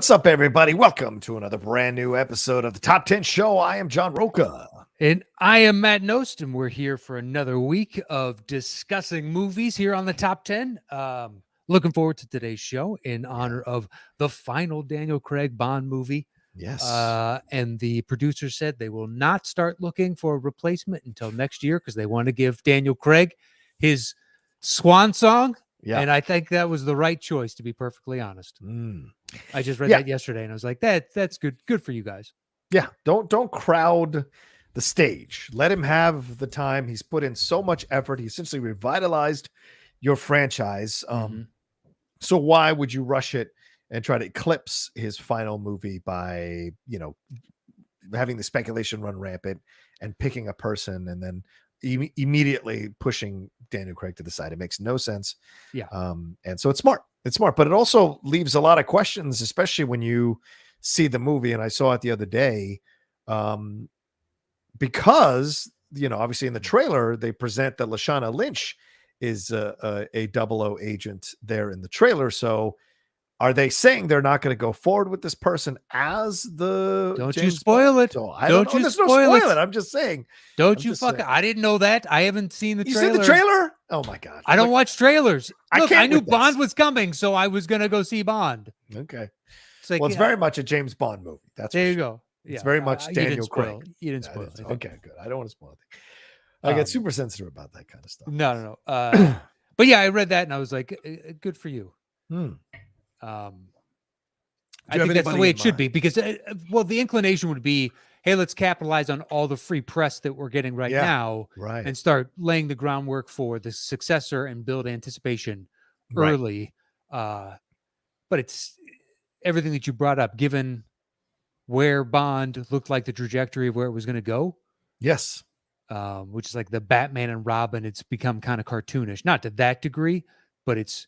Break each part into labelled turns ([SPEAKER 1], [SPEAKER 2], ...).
[SPEAKER 1] What's up, everybody? Welcome to another brand new episode of the Top 10 Show. I am John Roca.
[SPEAKER 2] And I am Matt Nost, and we're here for another week of discussing movies here on the Top 10. Looking forward to today's show in honor of the final Daniel Craig Bond movie.
[SPEAKER 1] Yes.
[SPEAKER 2] And the producer said they will not start looking for a replacement until next year because they want to give Daniel Craig his swan song.
[SPEAKER 1] Yeah.
[SPEAKER 2] And I think that was the right choice, to be perfectly honest. I just read that yesterday, and I was like, that's good. Good for you guys.
[SPEAKER 1] Yeah. Don't crowd the stage. Let him have the time. He's put in so much effort. He essentially revitalized your franchise. So why would you rush it and try to eclipse his final movie by, having the speculation run rampant and picking a person and then immediately pushing Daniel Craig to the side? It makes no sense.
[SPEAKER 2] Yeah.
[SPEAKER 1] And so it's smart. It's smart, but it also leaves a lot of questions, especially when you see the movie. And I saw it the other day, because, obviously in the trailer, they present that Lashana Lynch is a 00 agent there in the trailer. So are they saying they're not going to go forward with this person as the
[SPEAKER 2] Don't
[SPEAKER 1] James
[SPEAKER 2] you spoil
[SPEAKER 1] Bond?
[SPEAKER 2] it.
[SPEAKER 1] So I
[SPEAKER 2] Don't
[SPEAKER 1] don't know.
[SPEAKER 2] you
[SPEAKER 1] There's no
[SPEAKER 2] spoil
[SPEAKER 1] spoil
[SPEAKER 2] it.
[SPEAKER 1] it. I'm just saying.
[SPEAKER 2] Don't you fuck it. I didn't know that. I haven't seen the
[SPEAKER 1] You
[SPEAKER 2] trailer.
[SPEAKER 1] see the trailer? Oh my God.
[SPEAKER 2] I don't watch trailers. Look, I knew
[SPEAKER 1] with this.
[SPEAKER 2] Bond was coming, so I was going to go see Bond.
[SPEAKER 1] Okay.
[SPEAKER 2] It's like,
[SPEAKER 1] Well, it's very much a James Bond movie. That's
[SPEAKER 2] there
[SPEAKER 1] for
[SPEAKER 2] you
[SPEAKER 1] sure.
[SPEAKER 2] go.
[SPEAKER 1] It's very much
[SPEAKER 2] you
[SPEAKER 1] Daniel
[SPEAKER 2] didn't spoil.
[SPEAKER 1] Craig.
[SPEAKER 2] You didn't spoil it.
[SPEAKER 1] Okay, good. I don't want to spoil it. I get super sensitive about that kind of stuff.
[SPEAKER 2] No. But yeah, I read that and I was like, good for you. I think that's the way it should be because, the inclination would be, hey, let's capitalize on all the free press that we're getting right now,
[SPEAKER 1] right,
[SPEAKER 2] and start laying the groundwork for the successor and build anticipation
[SPEAKER 1] Right.
[SPEAKER 2] early. But it's everything that you brought up, given where Bond looked like the trajectory of where it was going to go.
[SPEAKER 1] Yes.
[SPEAKER 2] Which is like the Batman and Robin. It's become kind of cartoonish, not to that degree, but it's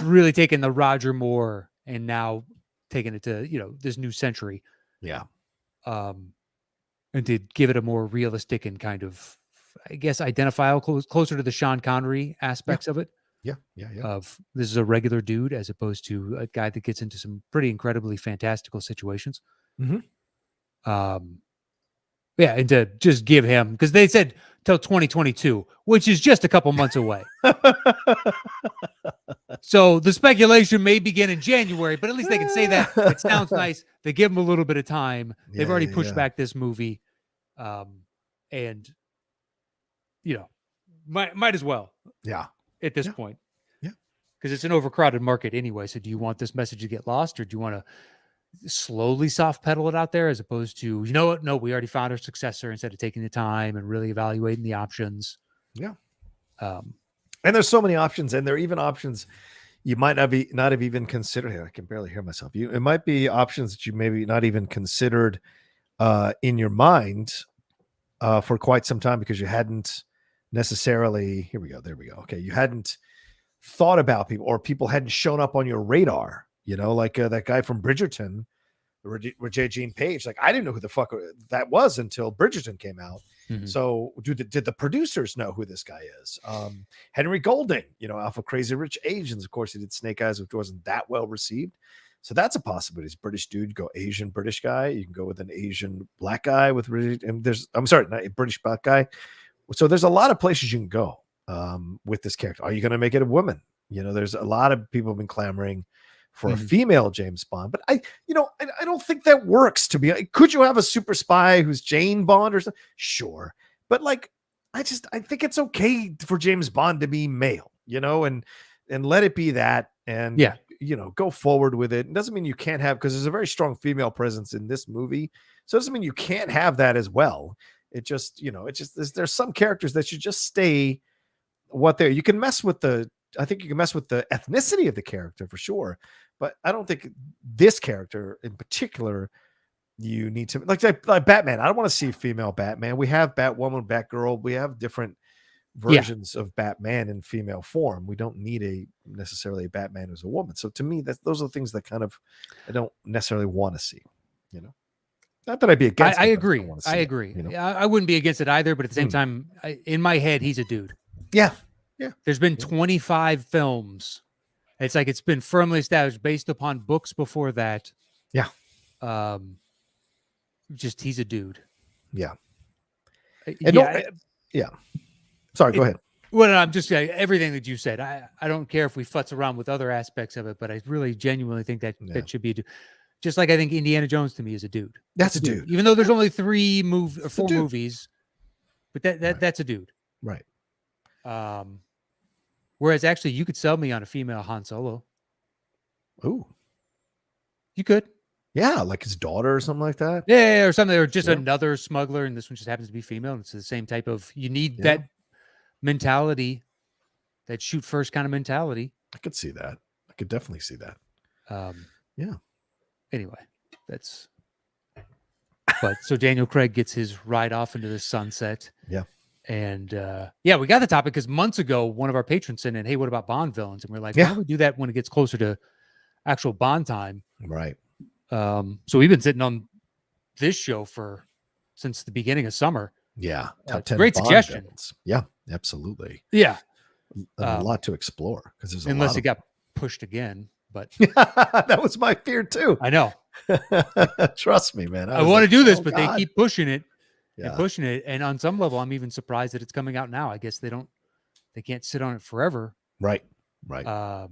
[SPEAKER 2] really taken the Roger Moore and now taking it to, this new century.
[SPEAKER 1] Yeah.
[SPEAKER 2] And to give it a more realistic and kind of, I guess, identifiable, closer to the Sean Connery aspects of it.
[SPEAKER 1] Yeah.
[SPEAKER 2] Of this is a regular dude as opposed to a guy that gets into some pretty incredibly fantastical situations. And to just give him, because they said till 2022, which is just a couple months away. So the speculation may begin in January, but at least they can say that. It sounds nice. They give him a little bit of time. They've already pushed back this movie. And, might as well.
[SPEAKER 1] Yeah.
[SPEAKER 2] At this point.
[SPEAKER 1] Yeah.
[SPEAKER 2] Because it's an overcrowded market anyway. So do you want this message to get lost, or do you want to slowly soft pedal it out there as opposed to, no, we already found our successor, instead of taking the time and really evaluating the options?
[SPEAKER 1] Yeah. And there's so many options, and there are even options you might not have even considered. Here, I can barely hear myself. It might be options that you maybe not even considered in your mind for quite some time because you hadn't necessarily. Here we go. There we go. Okay, you hadn't thought about people, or people hadn't shown up on your radar. Like that guy from Bridgerton, Regine Page. Like, I didn't know who the fuck that was until Bridgerton came out. So did the producers know who this guy is? Henry Golding, Alpha Crazy Rich Asians. Of course, he did Snake Eyes, which wasn't that well received. So that's a possibility. He's a British dude. Go Asian British guy. You can go with an Asian black guy not a British black guy. So there's a lot of places you can go with this character. Are you going to make it a woman? There's a lot of people have been clamoring for a female James Bond, but I don't think that works. Could you have a super spy who's Jane Bond or something? Sure. But I think it's okay for James Bond to be male, and let it be that. And, go forward with it. It doesn't mean you can't have, because there's a very strong female presence in this movie. So it doesn't mean you can't have that as well. It just, there's some characters that should just stay what they're. You can mess with I think you can mess with the ethnicity of the character for sure, but I don't think this character in particular, you need to like Batman. I don't want to see a female Batman. We have Batwoman, Batgirl. We have different versions of Batman in female form. We don't need necessarily a Batman who's a woman. So to me, those are the things that kind of I don't necessarily want to see. Not that I'd be against.
[SPEAKER 2] I agree. I agree. I wouldn't be against it either, but at the same time, in my head, he's a dude.
[SPEAKER 1] Yeah.
[SPEAKER 2] There's been 25 films. It's like it's been firmly established based upon books before that
[SPEAKER 1] Yeah.
[SPEAKER 2] Um, just he's a dude.
[SPEAKER 1] Yeah. And no,
[SPEAKER 2] Yeah.
[SPEAKER 1] yeah. Sorry, go
[SPEAKER 2] It,
[SPEAKER 1] ahead.
[SPEAKER 2] well, I'm just everything that you said. I don't care if we futz around with other aspects of it, but I really genuinely think that
[SPEAKER 1] Yeah.
[SPEAKER 2] that should be a dude. Just like I think Indiana Jones to me is a dude.
[SPEAKER 1] That's
[SPEAKER 2] It's
[SPEAKER 1] a
[SPEAKER 2] a dude,
[SPEAKER 1] dude.
[SPEAKER 2] even though there's only 3 or
[SPEAKER 1] It's a
[SPEAKER 2] 4
[SPEAKER 1] dude.
[SPEAKER 2] movies, but that
[SPEAKER 1] Right.
[SPEAKER 2] that's a dude.
[SPEAKER 1] Right.
[SPEAKER 2] Um, whereas actually, you could sell me on a female Han Solo.
[SPEAKER 1] Ooh.
[SPEAKER 2] You could.
[SPEAKER 1] Yeah, like his daughter or something like that.
[SPEAKER 2] Yeah, or something, or just
[SPEAKER 1] Yeah.
[SPEAKER 2] another smuggler, and this one just happens to be female. And it's the same type of. You need
[SPEAKER 1] Yeah.
[SPEAKER 2] that mentality, that shoot first kind of mentality.
[SPEAKER 1] I could see that. I could definitely see that. Yeah.
[SPEAKER 2] Anyway, that's. But so Daniel Craig gets his ride off into the sunset.
[SPEAKER 1] Yeah.
[SPEAKER 2] And yeah, we got the topic because months ago, one of our patrons sent in, "Hey, what about Bond villains?" And we're like, "Why
[SPEAKER 1] Yeah.
[SPEAKER 2] don't we do that when it gets closer to actual Bond time?"
[SPEAKER 1] Right.
[SPEAKER 2] So we've been sitting on this show since the beginning of summer.
[SPEAKER 1] Yeah. Top 10
[SPEAKER 2] Great
[SPEAKER 1] Bond
[SPEAKER 2] suggestion.
[SPEAKER 1] villains. Yeah, absolutely.
[SPEAKER 2] Yeah,
[SPEAKER 1] And a lot to explore because there's a
[SPEAKER 2] unless
[SPEAKER 1] lot
[SPEAKER 2] it
[SPEAKER 1] of
[SPEAKER 2] got pushed again. But
[SPEAKER 1] that was my fear too.
[SPEAKER 2] I know
[SPEAKER 1] Trust me, man.
[SPEAKER 2] I want to do this,
[SPEAKER 1] "Oh,
[SPEAKER 2] but
[SPEAKER 1] God."
[SPEAKER 2] they keep pushing it and
[SPEAKER 1] Yeah.
[SPEAKER 2] pushing it. And on some level, I'm even surprised that it's coming out now. I guess they can't sit on it forever.
[SPEAKER 1] Right. Right.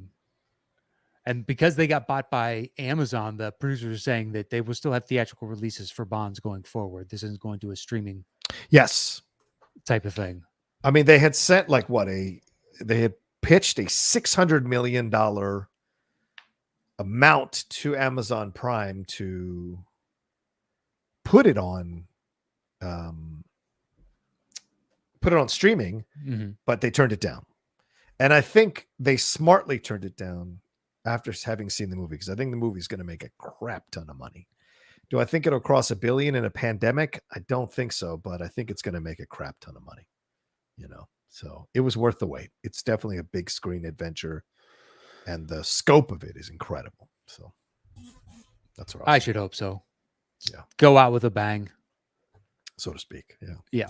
[SPEAKER 2] And because they got bought by Amazon, the producers are saying that they will still have theatrical releases for Bonds going forward. This isn't going to a streaming
[SPEAKER 1] Yes.
[SPEAKER 2] type of thing.
[SPEAKER 1] I mean, they had sent like they had pitched a $600 million amount to Amazon Prime to put it on streaming, but they turned it down. And I think they smartly turned it down after having seen the movie, because I think the movie is going to make a crap ton of money. Do I think it'll cross $1 billion in a pandemic? I don't think so, but I think it's going to make a crap ton of money, So it was worth the wait. It's definitely a big screen adventure, and the scope of it is incredible. So that's what
[SPEAKER 2] I should hope so.
[SPEAKER 1] Yeah.
[SPEAKER 2] Go out with a bang,
[SPEAKER 1] so to speak.
[SPEAKER 2] Yeah.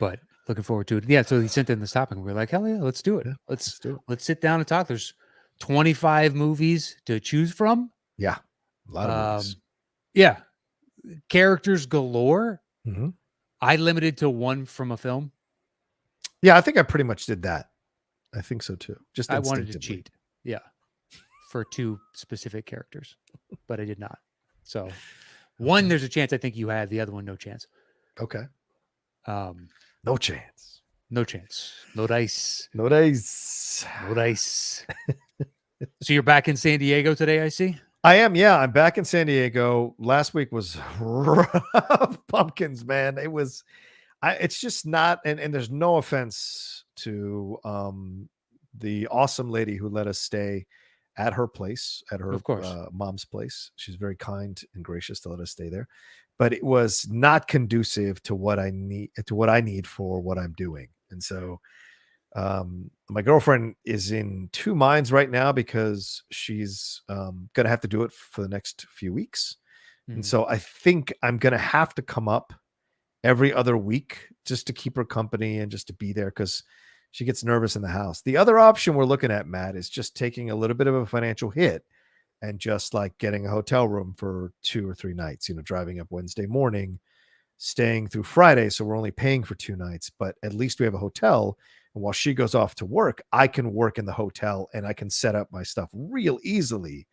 [SPEAKER 2] But looking forward to it. Yeah. So he sent in this topic, and we're like, hell yeah, let's do it.
[SPEAKER 1] Yeah,
[SPEAKER 2] let's
[SPEAKER 1] do it.
[SPEAKER 2] Let's sit down and talk. There's 25 movies to choose from.
[SPEAKER 1] Yeah. A lot of movies.
[SPEAKER 2] Yeah. Characters galore.
[SPEAKER 1] Mm-hmm.
[SPEAKER 2] I limited to one from a film.
[SPEAKER 1] Yeah, I think I pretty much did that. I think so too. Just
[SPEAKER 2] I wanted to
[SPEAKER 1] instinctively.
[SPEAKER 2] cheat. Yeah. For 2 specific characters, but I did not. So one, there's a chance I think you had, the other one, no chance.
[SPEAKER 1] Okay.
[SPEAKER 2] No chance. No dice.
[SPEAKER 1] No dice.
[SPEAKER 2] No dice. So you're back in San Diego today, I see?
[SPEAKER 1] I am. Yeah, I'm back in San Diego. Last week was rough. Pumpkins, man. It's just not, and there's no offense to the awesome lady who let us stay at her place, at her
[SPEAKER 2] Of course.
[SPEAKER 1] mom's place. She's very kind and gracious to let us stay there, but it was not conducive to what I need for what I'm doing. And so my girlfriend is in 2 minds right now, because she's going to have to do it for the next few weeks. And so I think I'm going to have to come up every other week just to keep her company and just to be there, because she gets nervous in the house. The other option we're looking at, Matt, is just taking a little bit of a financial hit and just like getting a hotel room for 2 or 3 nights, driving up Wednesday morning, staying through Friday. So we're only paying for 2 nights, but at least we have a hotel. And while she goes off to work, I can work in the hotel, and I can set up my stuff real easily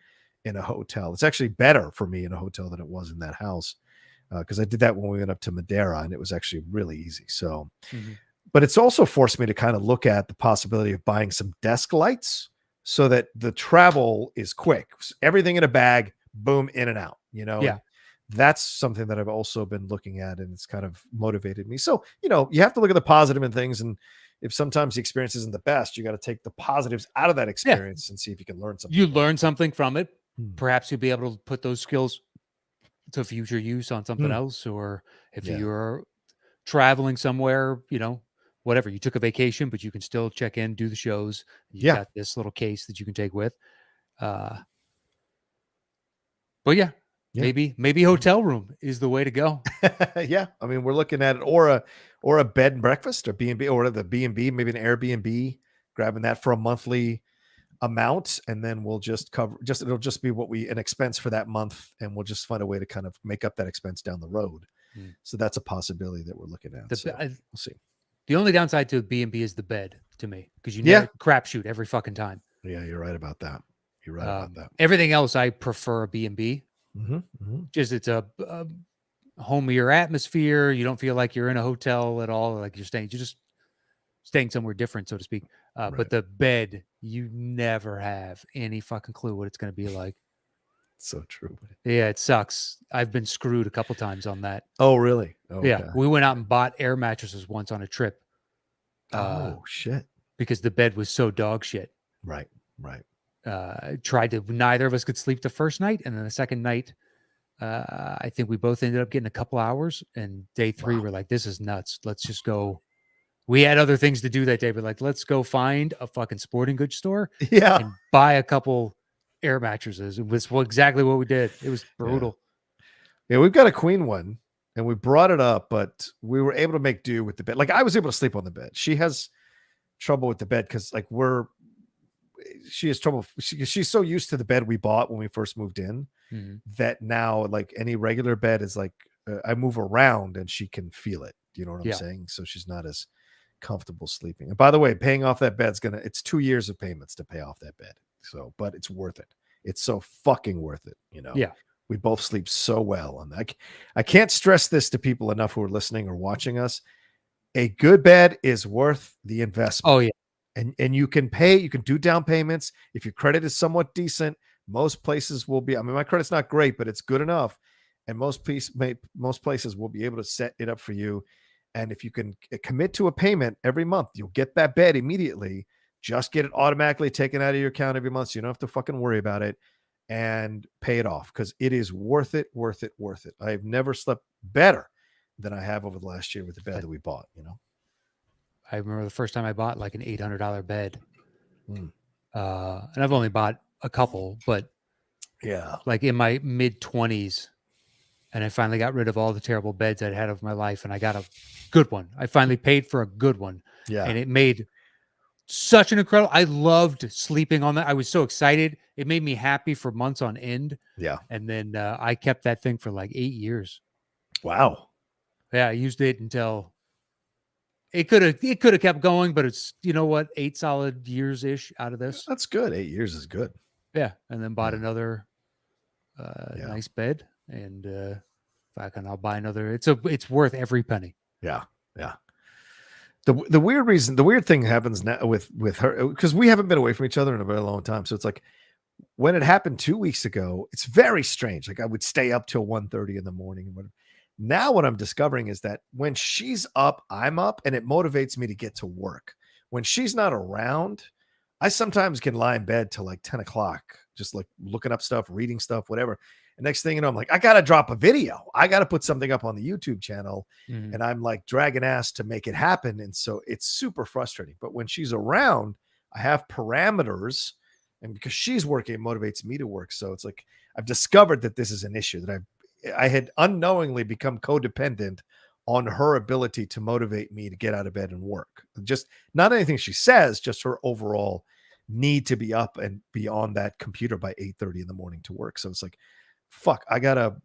[SPEAKER 1] in a hotel. It's actually better for me in a hotel than it was in that house, because I did that when we went up to Madeira, and it was actually really easy. So, but it's also forced me to kind of look at the possibility of buying some desk lights so that the travel is quick. Everything in a bag, boom, in and out,
[SPEAKER 2] Yeah.
[SPEAKER 1] And that's something that I've also been looking at, and it's kind of motivated me. So, you have to look at the positive in things. And if sometimes the experience isn't the best, you got to take the positives out of that experience and see if you can learn something.
[SPEAKER 2] You learn something from it. Perhaps you'll be able to put those skills to future use on something else. Or if you're traveling somewhere, whatever, you took a vacation, but you can still check in, do the shows. You got this little case that you can take with. But maybe hotel room is the way to go.
[SPEAKER 1] Yeah. I mean, we're looking at it, or a bed and breakfast, or B&B, or the B&B, maybe an Airbnb, grabbing that for a monthly amount, and then we'll just cover it'll just be an expense for that month, and we'll just find a way to kind of make up that expense down the road. So that's a possibility that we're looking at. So we'll see.
[SPEAKER 2] The only downside to B&B is the bed to me, because you never crapshoot every fucking time.
[SPEAKER 1] Yeah, you're right about that. You're right about that.
[SPEAKER 2] Everything else, I prefer a B&B. Just it's a homier atmosphere. You don't feel like you're in a hotel at all. Like you're just staying somewhere different, so to speak. But the bed, you never have any fucking clue what it's going to be like.
[SPEAKER 1] So true.
[SPEAKER 2] Yeah, it sucks. I've been screwed a couple times on that.
[SPEAKER 1] Oh, really? Okay.
[SPEAKER 2] Yeah, we went out and bought air mattresses once on a trip.
[SPEAKER 1] Oh shit!
[SPEAKER 2] Because the bed was so dog shit.
[SPEAKER 1] Right.
[SPEAKER 2] Neither of us could sleep the first night, and then the second night, I think we both ended up getting a couple hours. And day 3, we're like, "This is nuts. Let's just go." We had other things to do that day, but like, let's go find a fucking sporting goods store, and buy a couple air mattresses. It was exactly what we did. It was brutal.
[SPEAKER 1] Yeah, we've got a queen one, and we brought it up, but we were able to make do with the bed. Like I was able to sleep on the bed. She has trouble with the bed because like she has trouble. She's so used to the bed we bought when we first moved in that now like any regular bed is like I move around and she can feel it. You know what I'm saying? So she's not as comfortable sleeping. And by the way, paying off that bed's it's 2 years of payments to pay off that bed. So, but it's worth it. It's so fucking worth it. You know?
[SPEAKER 2] Yeah.
[SPEAKER 1] We both sleep so well on that. I can't stress this to people enough who are listening or watching us. A good bed is worth the investment.
[SPEAKER 2] Oh yeah.
[SPEAKER 1] And you can do down payments. If your credit is somewhat decent, most places will be, I mean, my credit's not great, but it's good enough. And most places will be able to set it up for you. And if you can commit to a payment every month, you'll get that bed immediately. Just get it automatically taken out of your account every month, so you don't have to fucking worry about it, and pay it off because it is worth it. I've never slept better than I have over the last year with the bed that we bought. You know,
[SPEAKER 2] I remember the first time I bought like an $800 bed, and I've only bought a couple, but like in my mid-20s. And I finally got rid of all the terrible beds I'd had of my life, and I got a good one. I finally paid for a good one.
[SPEAKER 1] Yeah.
[SPEAKER 2] And it made such an incredible, I loved sleeping on that. I was so excited. It made me happy for months on end.
[SPEAKER 1] Yeah.
[SPEAKER 2] And then I kept that thing for like 8 years.
[SPEAKER 1] Wow.
[SPEAKER 2] Yeah, I used it until it could have kept going, but it's, you know what, 8 solid years-ish out of this.
[SPEAKER 1] That's good. 8 years is good.
[SPEAKER 2] Yeah. And then bought another nice bed. And I'll buy another. It's worth every penny.
[SPEAKER 1] Yeah. The weird thing happens now with her because we haven't been away from each other in a very long time. So it's like when it happened 2 weeks ago, it's very strange. Like I would stay up till 1:30 in the morning and whatever. Now what I'm discovering is that when she's up, I'm up, and it motivates me to get to work. When she's not around, I sometimes can lie in bed till like 10 o'clock, just like looking up stuff, reading stuff, whatever. And next thing you know, I'm like, I got to drop a video. I got to put something up on the YouTube channel. And I'm like dragging ass to make it happen. And so it's super frustrating. But when she's around, I have parameters. And because she's working, it motivates me to work. So it's like, I've discovered that this is an issue that I had unknowingly become codependent on her ability to motivate me to get out of bed and work. Just not anything she says, just her overall need to be up and be on that computer by 8:30 in the morning to work. So it's like, fuck, I gotta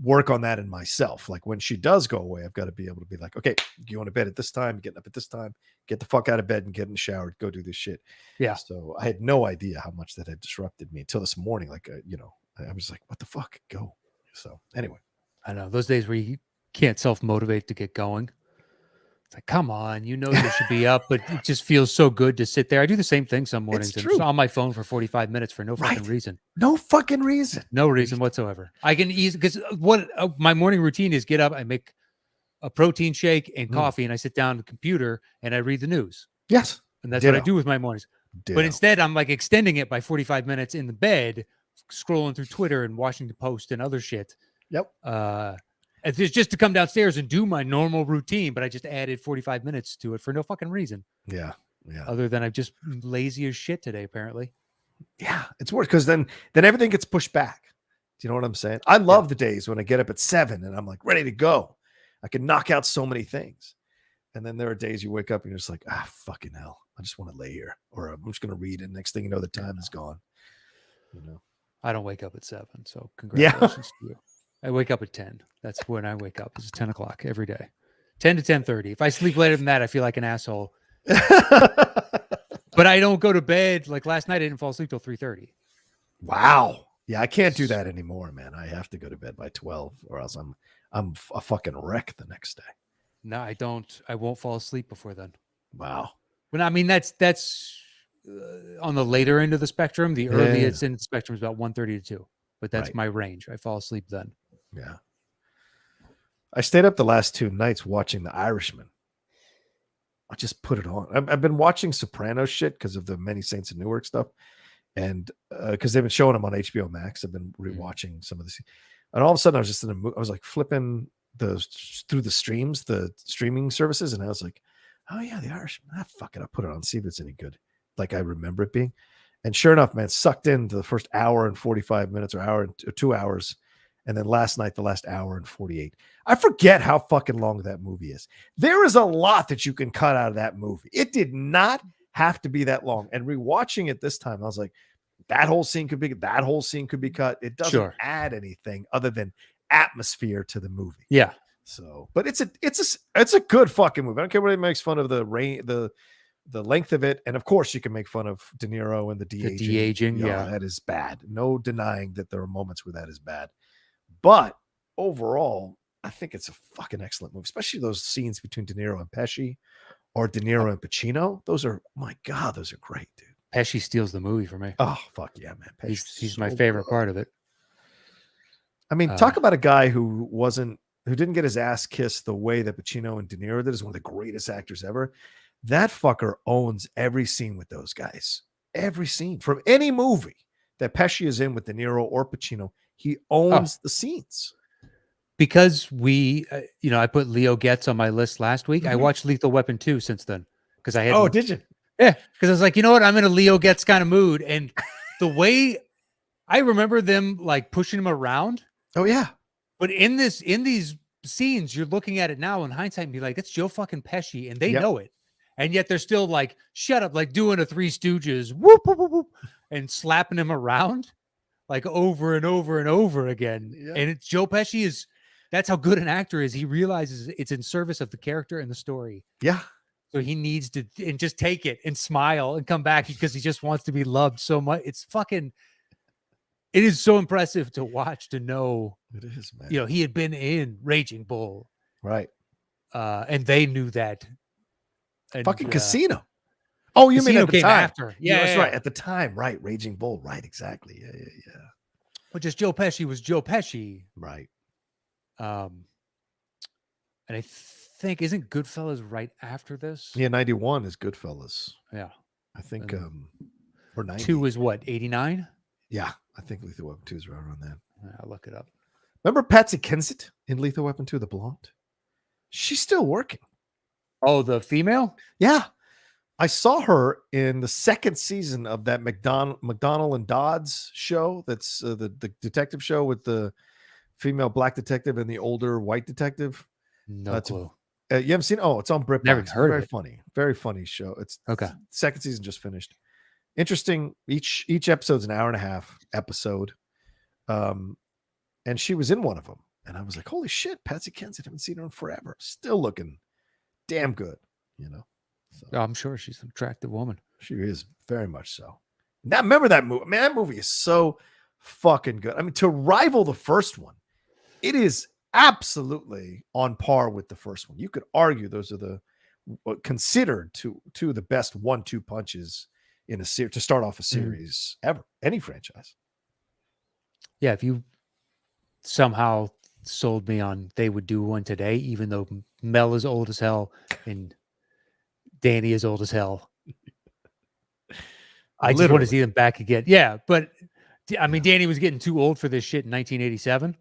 [SPEAKER 1] work on that in myself. Like when she does go away, I've got to be able to be like, okay, you want to bed at this time, getting up at this time, get the fuck out of bed and get in the shower, go do this shit.
[SPEAKER 2] Yeah.
[SPEAKER 1] So I had no idea how much that had disrupted me until this morning. Like, I was like, what the fuck, go. So anyway,
[SPEAKER 2] I know those days where you can't self-motivate to get going. It's like, come on, you should be up, but it just feels so good to sit there. I do the same thing some mornings.
[SPEAKER 1] It's
[SPEAKER 2] I'm
[SPEAKER 1] true.
[SPEAKER 2] just on my phone for 45 minutes for no fucking reason.
[SPEAKER 1] No fucking reason.
[SPEAKER 2] No reason whatsoever. I can easily, because what my morning routine is: get up, I make a protein shake and coffee, and I sit down at the computer and I read the news.
[SPEAKER 1] Yes.
[SPEAKER 2] And that's what I do with my mornings.
[SPEAKER 1] Ditto.
[SPEAKER 2] But instead, I'm like extending it by 45 minutes in the bed, scrolling through Twitter and Washington Post and other shit.
[SPEAKER 1] Yep.
[SPEAKER 2] It's just to come downstairs and do my normal routine, but I just added 45 minutes to it for no fucking reason.
[SPEAKER 1] Yeah.
[SPEAKER 2] Other than I'm just lazy as shit today, apparently.
[SPEAKER 1] Yeah, it's worse because then everything gets pushed back. Do you know what I'm saying? I love the days when I get up at 7 and I'm like ready to go. I can knock out so many things. And then there are days you wake up and you're just like, fucking hell, I just want to lay here, or I'm just going to read, and next thing you know, the time is gone.
[SPEAKER 2] I don't wake up at 7, so
[SPEAKER 1] Yeah.
[SPEAKER 2] congratulations to you. I wake up at 10. That's when I wake up. It's 10 o'clock every day, 10 to 10:30. If I sleep later than that, I feel like an asshole. But I don't go to bed. Like last night, I didn't fall asleep till 3:30.
[SPEAKER 1] Wow. Yeah, I can't do that anymore, man. I have to go to bed by 12, or else I'm a fucking wreck the next day.
[SPEAKER 2] No, I don't. I won't fall asleep before then.
[SPEAKER 1] Wow.
[SPEAKER 2] But I mean, that's on the later end of the spectrum. The earliest end of the spectrum is about 1:30 to 2. But that's
[SPEAKER 1] Right.
[SPEAKER 2] my range. I fall asleep then.
[SPEAKER 1] Yeah. I stayed up the last 2 nights watching The Irishman. I just put it on. I've been watching Sopranos shit because of the Many Saints of Newark stuff. And because they've been showing them on HBO Max. I've been rewatching some of this. And all of a sudden I was just in a mood. I was like flipping through the streams, the streaming services. And I was like, oh yeah, The Irishman. Fuck it. I'll put it on, see if it's any good. Like I remember it being. And sure enough, man, sucked into the first hour and 45 minutes or 2 hours. And then last night, the last hour and 48. I forget how fucking long that movie is. There is a lot that you can cut out of that movie. It did not have to be that long. And rewatching it this time, I was like, that whole scene could be cut. It doesn't add anything other than atmosphere to the movie.
[SPEAKER 2] Yeah.
[SPEAKER 1] So, but it's a good fucking movie. I don't care what it makes fun of the length of it. And of course you can make fun of De Niro and the de-aging.
[SPEAKER 2] Yeah.
[SPEAKER 1] That is bad. No denying that there are moments where that is bad. But overall, I think it's a fucking excellent movie, especially those scenes between De Niro and Pesci or De Niro and Pacino. Those are, my God, those are great, dude.
[SPEAKER 2] Pesci steals the movie for me.
[SPEAKER 1] Oh, fuck yeah, man.
[SPEAKER 2] He's my favorite part of it.
[SPEAKER 1] I mean, talk about a guy who didn't get his ass kissed the way that Pacino and De Niro did. Is one of the greatest actors ever. That fucker owns every scene with those guys. Every scene from any movie that Pesci is in with De Niro or Pacino, he owns the scenes.
[SPEAKER 2] Because I put Leo Getz on my list last week. I watched Lethal Weapon 2 since then because I had.
[SPEAKER 1] Oh, did you?
[SPEAKER 2] Yeah, because I was like, you know what? I'm in a Leo Getz kind of mood, and the way I remember them like pushing him around.
[SPEAKER 1] Oh yeah.
[SPEAKER 2] But in these scenes, you're looking at it now in hindsight and be like, that's Joe fucking Pesci, and they know it, and yet they're still like, shut up, like doing a Three Stooges, whoop, whoop, whoop, whoop, and slapping him around like over and over and over again. Yeah. And it's Joe Pesci that's how good an actor is. He realizes it's in service of the character and the story.
[SPEAKER 1] Yeah.
[SPEAKER 2] So he needs to and just take it and smile and come back because he just wants to be loved so much. It is so impressive to watch, to know.
[SPEAKER 1] It is, man.
[SPEAKER 2] He had been in Raging Bull.
[SPEAKER 1] Right.
[SPEAKER 2] And they knew that. And,
[SPEAKER 1] fucking Casino. Oh, you mean at the time?
[SPEAKER 2] After. Yeah,
[SPEAKER 1] that's right. At the time, right. Raging Bull. Right. Exactly. Yeah.
[SPEAKER 2] But just Joe Pesci was Joe Pesci.
[SPEAKER 1] Right.
[SPEAKER 2] And I think, isn't Goodfellas right after this?
[SPEAKER 1] Yeah, 91 is Goodfellas.
[SPEAKER 2] Yeah.
[SPEAKER 1] I think or 90.
[SPEAKER 2] 2 is what, 89?
[SPEAKER 1] Yeah, I think Lethal Weapon 2 is right around then.
[SPEAKER 2] I'll look it up.
[SPEAKER 1] Remember Patsy Kensit in Lethal Weapon 2, the blonde? She's still working.
[SPEAKER 2] Oh, the female?
[SPEAKER 1] Yeah. I saw her in the second season of that McDonnell and Dodds show. That's the detective show with the female black detective and the older white detective.
[SPEAKER 2] No clue.
[SPEAKER 1] You haven't seen? Oh, it's on BritBox.
[SPEAKER 2] Never heard
[SPEAKER 1] Very
[SPEAKER 2] of it.
[SPEAKER 1] Funny. Very funny show. It's
[SPEAKER 2] okay.
[SPEAKER 1] Second season just finished. Interesting. Each episode's an hour and a half episode. And she was in one of them. And I was like, holy shit, Patsy Kensit. Haven't seen her in forever. Still looking damn good, So.
[SPEAKER 2] Oh, I'm sure she's an attractive woman.
[SPEAKER 1] She is, very much so. Now, remember that movie? Man, that movie is so fucking good. I mean, to rival the first one, it is absolutely on par with the first one. You could argue those are considered two of the best 1-2 punches in a series to start off a series ever, any franchise.
[SPEAKER 2] Yeah, if you somehow sold me on they would do one today, even though Mel is old as hell and Danny is old as hell. I just want to see them back again. Yeah, but I mean, Danny was getting too old for this shit in 1987.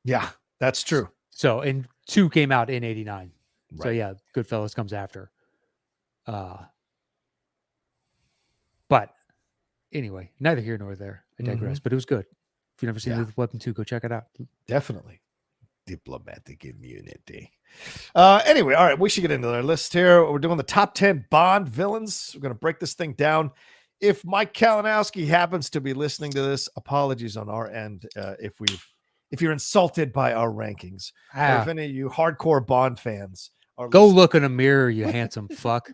[SPEAKER 1] Yeah, that's true.
[SPEAKER 2] So, and 2 came out in 89. Right. So yeah, Goodfellas comes after. But anyway, neither here nor there. I digress. But it was good. If you've never seen Lethal Weapon 2, go check it out.
[SPEAKER 1] Definitely. Diplomatic immunity. Anyway, all right, we should get into our list here. We're doing the top 10 Bond villains. We're going to break this thing down. If Mike Kalinowski happens to be listening to this, apologies on our end if you're insulted by our rankings, or if any of you hardcore Bond fans are
[SPEAKER 2] Go
[SPEAKER 1] listening.
[SPEAKER 2] look in a mirror, you handsome fuck.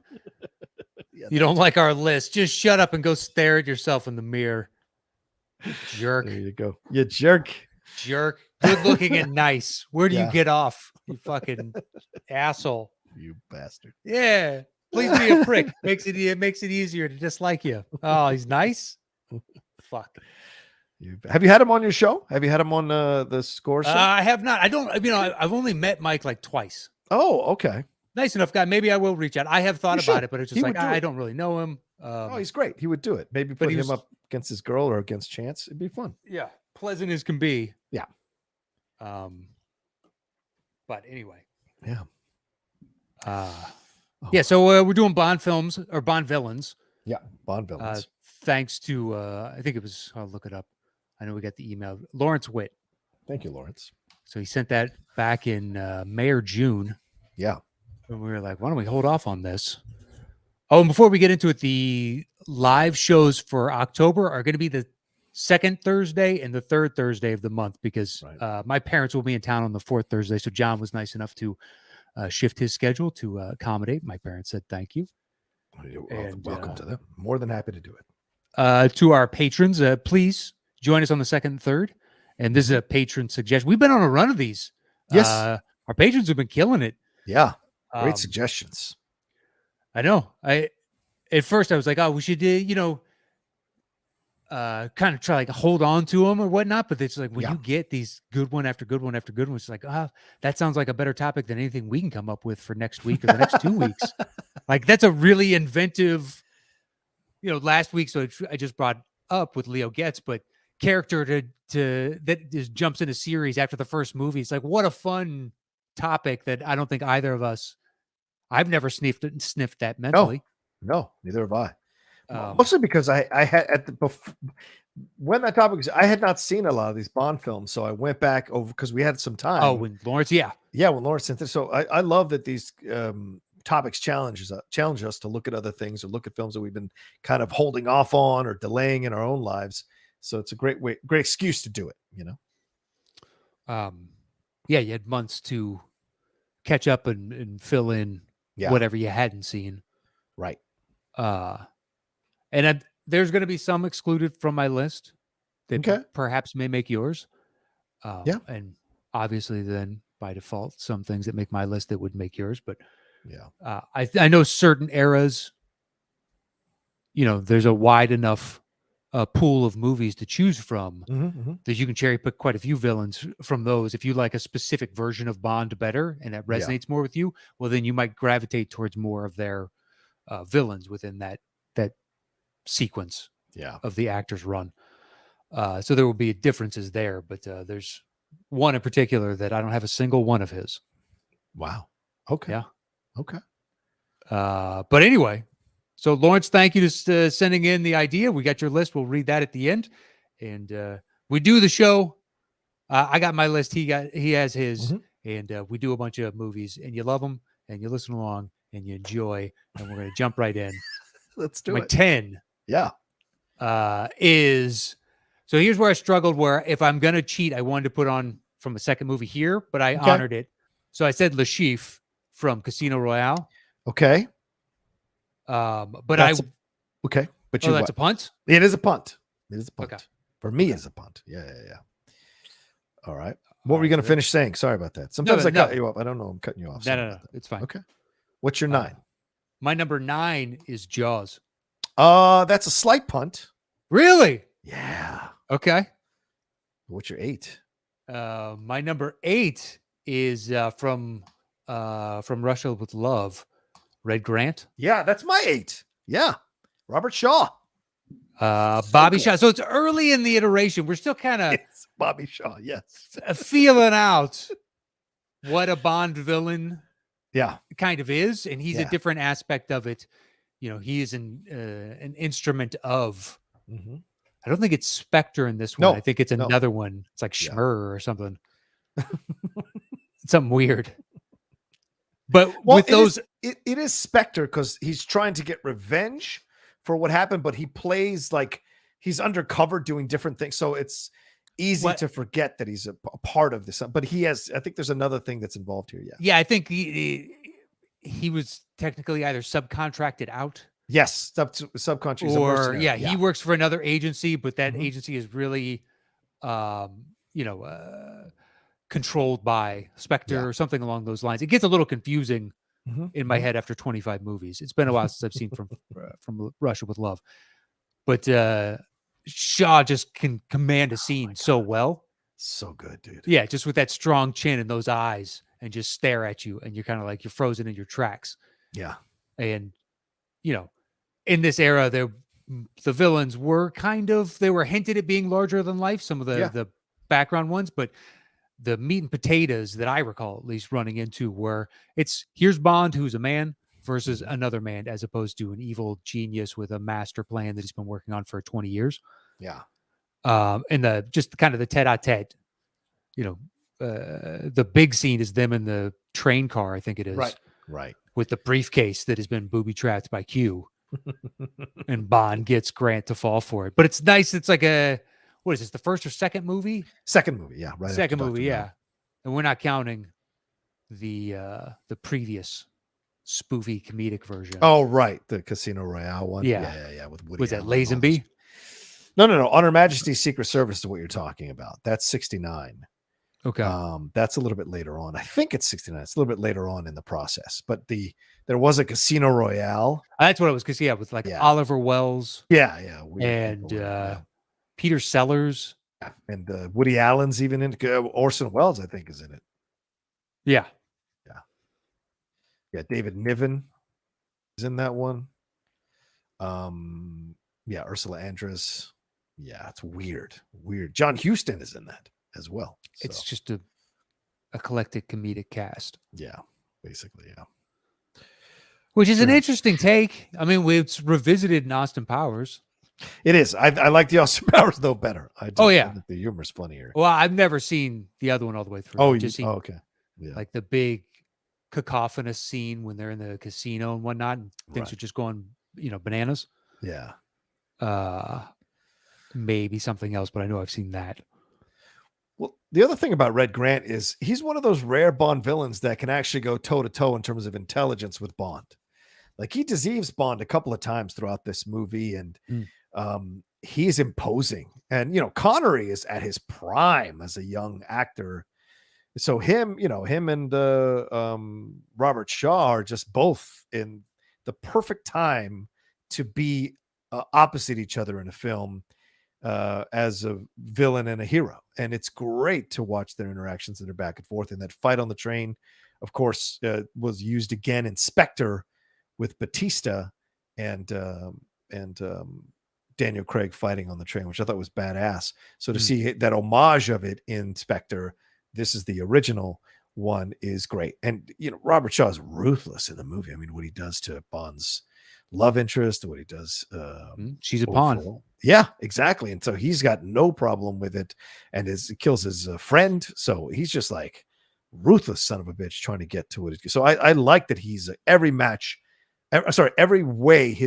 [SPEAKER 1] Yeah,
[SPEAKER 2] You don't like our list. Just shut up and go stare at yourself in the mirror. Jerk.
[SPEAKER 1] there you go. You jerk.
[SPEAKER 2] Jerk. Good looking and nice. Where do you
[SPEAKER 1] Yeah.
[SPEAKER 2] get off? You fucking asshole.
[SPEAKER 1] You bastard.
[SPEAKER 2] Yeah. Please be a prick. Makes it easier to dislike you. Oh, he's nice. Fuck.
[SPEAKER 1] Have you had him on your show? Have you had him on the score show?
[SPEAKER 2] I have not. I don't. I've only met Mike like twice.
[SPEAKER 1] Oh, okay.
[SPEAKER 2] Nice enough guy. Maybe I will reach out. I have thought
[SPEAKER 1] You
[SPEAKER 2] about
[SPEAKER 1] should.
[SPEAKER 2] it, but it's
[SPEAKER 1] He
[SPEAKER 2] just
[SPEAKER 1] would
[SPEAKER 2] like
[SPEAKER 1] do
[SPEAKER 2] I
[SPEAKER 1] it.
[SPEAKER 2] don't really know him.
[SPEAKER 1] Oh, he's great. He would do it. Maybe
[SPEAKER 2] but
[SPEAKER 1] put
[SPEAKER 2] he
[SPEAKER 1] him
[SPEAKER 2] was-
[SPEAKER 1] up against his girl or against Chance. It'd be fun.
[SPEAKER 2] Yeah, pleasant as can be.
[SPEAKER 1] Yeah.
[SPEAKER 2] But anyway.
[SPEAKER 1] Yeah.
[SPEAKER 2] Yeah. So we're doing Bond films or Bond villains.
[SPEAKER 1] Yeah. Bond villains.
[SPEAKER 2] Thanks to I think it was. I'll look it up. I know we got the email. Lawrence Witt.
[SPEAKER 1] Thank you, Lawrence.
[SPEAKER 2] So he sent that back in May or June.
[SPEAKER 1] Yeah.
[SPEAKER 2] And we were like, why don't we hold off on this? Oh, and before we get into it, the live shows for October are going to be the second Thursday and the third Thursday of the month because
[SPEAKER 1] Right.
[SPEAKER 2] my parents will be in town on the fourth Thursday. So John was nice enough to shift his schedule to accommodate. My parents said thank you.
[SPEAKER 1] You're
[SPEAKER 2] And,
[SPEAKER 1] welcome to them. More than happy to do it.
[SPEAKER 2] To our patrons, please join us on the second and third. And this is a patron suggestion. We've been on a run of these.
[SPEAKER 1] Yes.
[SPEAKER 2] Our patrons have been killing it.
[SPEAKER 1] Yeah. Great
[SPEAKER 2] Um,
[SPEAKER 1] suggestions.
[SPEAKER 2] I know. At first I was like, oh, we should do, kind of try like hold on to them or whatnot. But it's like when
[SPEAKER 1] Yeah.
[SPEAKER 2] you get these good one after good one after good one, it's like, that sounds like a better topic than anything we can come up with for next week or the next 2 weeks. Like that's a really inventive, last week. So I just brought up with Leo Getz, but character that just jumps into series after the first movie. It's like, what a fun topic that I don't think either of us, I've never sniffed that mentally.
[SPEAKER 1] No, neither have I.
[SPEAKER 2] Um,
[SPEAKER 1] Mostly because I had when that topic was, I had not seen a lot of these Bond films, so I went back over because we had some time.
[SPEAKER 2] Oh, when Lawrence, yeah.
[SPEAKER 1] When Lawrence sent this. So I love that these topics challenge us to look at other things or look at films that we've been kind of holding off on or delaying in our own lives. So it's a great excuse to do it,
[SPEAKER 2] Yeah, you had months to catch up and fill in whatever you hadn't seen.
[SPEAKER 1] Right.
[SPEAKER 2] And there's going to be some excluded from my list that perhaps may make yours. And obviously then by default, some things that make my list that would make yours. But I know certain eras, there's a wide enough pool of movies to choose from that you can cherry pick quite a few villains from those. If you like a specific version of Bond better and that resonates more with you, well, then you might gravitate towards more of their villains within that sequence of the actor's run. So there will be differences there, but there's one in particular that I don't have a single one of his.
[SPEAKER 1] Wow. Okay.
[SPEAKER 2] Yeah.
[SPEAKER 1] Okay.
[SPEAKER 2] But anyway, so Lawrence, thank you for sending in the idea. We got your list. We'll read that at the end, and we do the show. I got my list. He has his, and we do a bunch of movies. And you love them, and you listen along, and you enjoy. And we're gonna jump right in.
[SPEAKER 1] Let's do
[SPEAKER 2] my
[SPEAKER 1] it.
[SPEAKER 2] 10.
[SPEAKER 1] Yeah.
[SPEAKER 2] Is so. Here's where I struggled. Where if I'm gonna cheat, I wanted to put on from a second movie here, but I honored it. So I said Le Chiffre from Casino Royale.
[SPEAKER 1] Okay.
[SPEAKER 2] But
[SPEAKER 1] that's
[SPEAKER 2] But that's a punt?
[SPEAKER 1] It is a punt. It is a punt.
[SPEAKER 2] Okay.
[SPEAKER 1] For me, it's a punt. Yeah. All right. What were you going to finish saying? Sorry about that. Sometimes I cut you off. I don't know. I'm cutting you off.
[SPEAKER 2] No. It's fine.
[SPEAKER 1] Okay. What's your 9?
[SPEAKER 2] My number 9 is Jaws.
[SPEAKER 1] That's a slight punt.
[SPEAKER 2] Really?
[SPEAKER 1] Yeah.
[SPEAKER 2] Okay.
[SPEAKER 1] What's your 8?
[SPEAKER 2] My number 8 is from Russia with Love, Red Grant.
[SPEAKER 1] Yeah, that's my 8. Yeah. Robert Shaw.
[SPEAKER 2] Bobby Shaw. So it's early in the iteration. We're still kind of
[SPEAKER 1] Bobby Shaw. Yes.
[SPEAKER 2] feeling out what a Bond villain kind of is. And he's a different aspect of it. He is an instrument of, I don't think it's Spectre in this one. I think it's another one. It's like Schmur or something. something weird. But
[SPEAKER 1] Well,
[SPEAKER 2] with those,
[SPEAKER 1] it is Spectre because he's trying to get revenge for what happened, but he plays like he's undercover doing different things. So it's easy
[SPEAKER 2] what
[SPEAKER 1] to forget that he's a part of this. But he has, I think there's another thing that's involved here. Yeah.
[SPEAKER 2] yeah, I think he was technically either subcontracted out
[SPEAKER 1] Yes. Subconscious. He's a
[SPEAKER 2] or
[SPEAKER 1] mercenary.
[SPEAKER 2] he works for another agency, but that
[SPEAKER 1] Mhm.
[SPEAKER 2] agency is really you know, controlled by
[SPEAKER 1] Yeah.
[SPEAKER 2] Spectre or something along those lines. It gets a little confusing
[SPEAKER 1] Mhm,
[SPEAKER 2] in my
[SPEAKER 1] mhm.
[SPEAKER 2] head after 25 movies. It's been a while since I've seen from Russia with Love. But Shaw just can command a
[SPEAKER 1] Oh my
[SPEAKER 2] scene so
[SPEAKER 1] God.
[SPEAKER 2] well.
[SPEAKER 1] So good, dude.
[SPEAKER 2] Yeah, just with that strong chin and those eyes and just stare at you and you're kind of like you're frozen in your tracks.
[SPEAKER 1] Yeah.
[SPEAKER 2] And you know, in this era the villains were they were hinted at being larger than life, some of
[SPEAKER 1] Yeah.
[SPEAKER 2] the background ones, but the meat and potatoes that I recall at least running into were here's Bond who's a man versus
[SPEAKER 1] Mhm.
[SPEAKER 2] another man as opposed to an evil genius with a master plan that he's been working on for 20 years.
[SPEAKER 1] Yeah.
[SPEAKER 2] And the just kind of the tete-a-tete, you know, the big scene is them in the train car, I think it
[SPEAKER 1] Right.
[SPEAKER 2] is,
[SPEAKER 1] Right.
[SPEAKER 2] with the briefcase that has been booby trapped by Q, and Bond gets Grant to fall for it. But it's nice. It's like what is this? The first or second movie?
[SPEAKER 1] Second movie. Yeah. Right after
[SPEAKER 2] Second
[SPEAKER 1] Dr.
[SPEAKER 2] movie,
[SPEAKER 1] No.
[SPEAKER 2] yeah. And we're not counting the previous spoofy comedic version.
[SPEAKER 1] Oh, right. The Casino Royale one.
[SPEAKER 2] Yeah.
[SPEAKER 1] Yeah. Yeah. Yeah. With Woody
[SPEAKER 2] Was that
[SPEAKER 1] Allen and all those.
[SPEAKER 2] Lazenby?
[SPEAKER 1] No. On Her Majesty's Secret Service is what you're talking about. That's 69.
[SPEAKER 2] Okay.
[SPEAKER 1] That's a little bit later on. I think it's 69. It's a little bit later on in the process. But there was a Casino Royale.
[SPEAKER 2] That's what it was. Because, yeah, with like
[SPEAKER 1] Yeah.
[SPEAKER 2] Oliver Wells
[SPEAKER 1] Yeah. Weird
[SPEAKER 2] and
[SPEAKER 1] people in it, yeah.
[SPEAKER 2] Peter Sellers.
[SPEAKER 1] Yeah. And Woody Allen's even in it. Orson Welles, I think, is in it.
[SPEAKER 2] Yeah.
[SPEAKER 1] Yeah. Yeah. David Niven is in that one. Yeah. Ursula Andress. Yeah. It's weird. John Huston is in that as well. So,
[SPEAKER 2] It's just a eclectic comedic cast.
[SPEAKER 1] yeah. Basically, yeah.
[SPEAKER 2] Which is an
[SPEAKER 1] Sure.
[SPEAKER 2] interesting take. I mean, it's revisited in Austin Powers.
[SPEAKER 1] It is. I like the Austin Powers though better. I do.
[SPEAKER 2] Oh,
[SPEAKER 1] I
[SPEAKER 2] yeah.
[SPEAKER 1] think the humor's funnier.
[SPEAKER 2] Well, I've never seen the other one all the way through.
[SPEAKER 1] Oh,
[SPEAKER 2] I've just seen
[SPEAKER 1] okay. Yeah.
[SPEAKER 2] like the big cacophonous scene when they're in the casino and whatnot, and things
[SPEAKER 1] Right.
[SPEAKER 2] are just going, bananas.
[SPEAKER 1] Yeah.
[SPEAKER 2] Maybe something else, but I know I've seen that.
[SPEAKER 1] Well, the other thing about Red Grant is he's one of those rare Bond villains that can actually go toe to toe in terms of intelligence with Bond. Like he deceives Bond a couple of times throughout this movie, and he's imposing. And Connery is at his prime as a young actor. So him and Robert Shaw are just both in the perfect time to be opposite each other in a film as a villain and a hero. And it's great to watch their interactions and their back and forth. And that fight on the train, of course, was used again in Spectre with Batista and Daniel Craig fighting on the train, which I thought was badass. So to see that homage of it in Spectre, this is the original one, is great. And Robert Shaw is ruthless in the movie. I mean, what he does to Bond's love interest, what he does,
[SPEAKER 2] she's a pawn.
[SPEAKER 1] Yeah, exactly. And so he's got no problem with it, and kills his friend. So he's just like ruthless son of a bitch trying to get to it. So I like that he's every way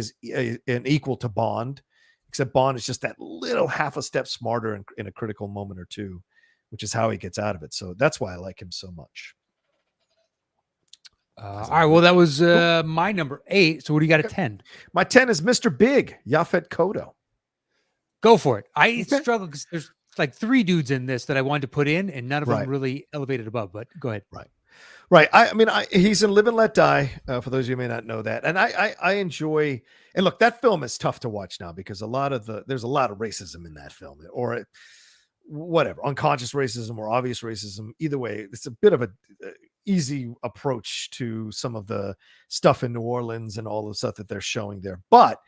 [SPEAKER 1] an equal to Bond, except Bond is just that little half a step smarter in a critical moment or two, which is how he gets out of it. So that's why I like him so much.
[SPEAKER 2] All right. Well, that was my number 8. So what do you got at 10?
[SPEAKER 1] My 10 is Mr. Big, Yaphet Kotto.
[SPEAKER 2] Go for it. I struggle because there's like 3 dudes in this that I wanted to put in, and none of them really elevated above. But go ahead.
[SPEAKER 1] Right. I mean, he's in Live and Let Die. For those of you who may not know that, and I enjoy. And look, that film is tough to watch now because there's a lot of racism in that film, or whatever, unconscious racism or obvious racism. Either way, it's a bit of a easy approach to some of the stuff in New Orleans and all the stuff that they're showing there. But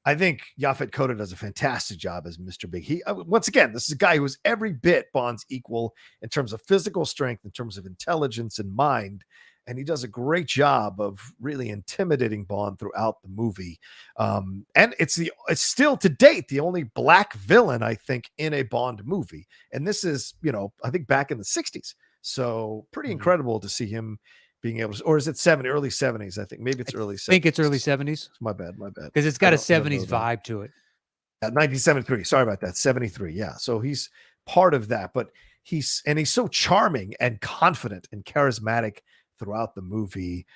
[SPEAKER 1] I think Yaphet Kotto does a fantastic job as Mr. Big. He once again, this is a guy who is every bit Bond's equal in terms of physical strength, in terms of intelligence and mind, and he does a great job of really intimidating Bond throughout the movie. And it's still to date the only black villain, I think, in a Bond movie. And this is, I think back in the 60s. So pretty
[SPEAKER 2] Mhm.
[SPEAKER 1] incredible to see him being able to, or is it early 70s? I think maybe it's
[SPEAKER 2] I
[SPEAKER 1] early
[SPEAKER 2] think it's
[SPEAKER 1] 70s.
[SPEAKER 2] early 70s
[SPEAKER 1] My bad, my bad.
[SPEAKER 2] because it's
[SPEAKER 1] I
[SPEAKER 2] got a
[SPEAKER 1] don't know
[SPEAKER 2] 70s
[SPEAKER 1] that.
[SPEAKER 2] vibe to it.
[SPEAKER 1] 1973. Sorry about that. 73. Yeah. So he's part of that, but he's so charming and confident and charismatic throughout the movie.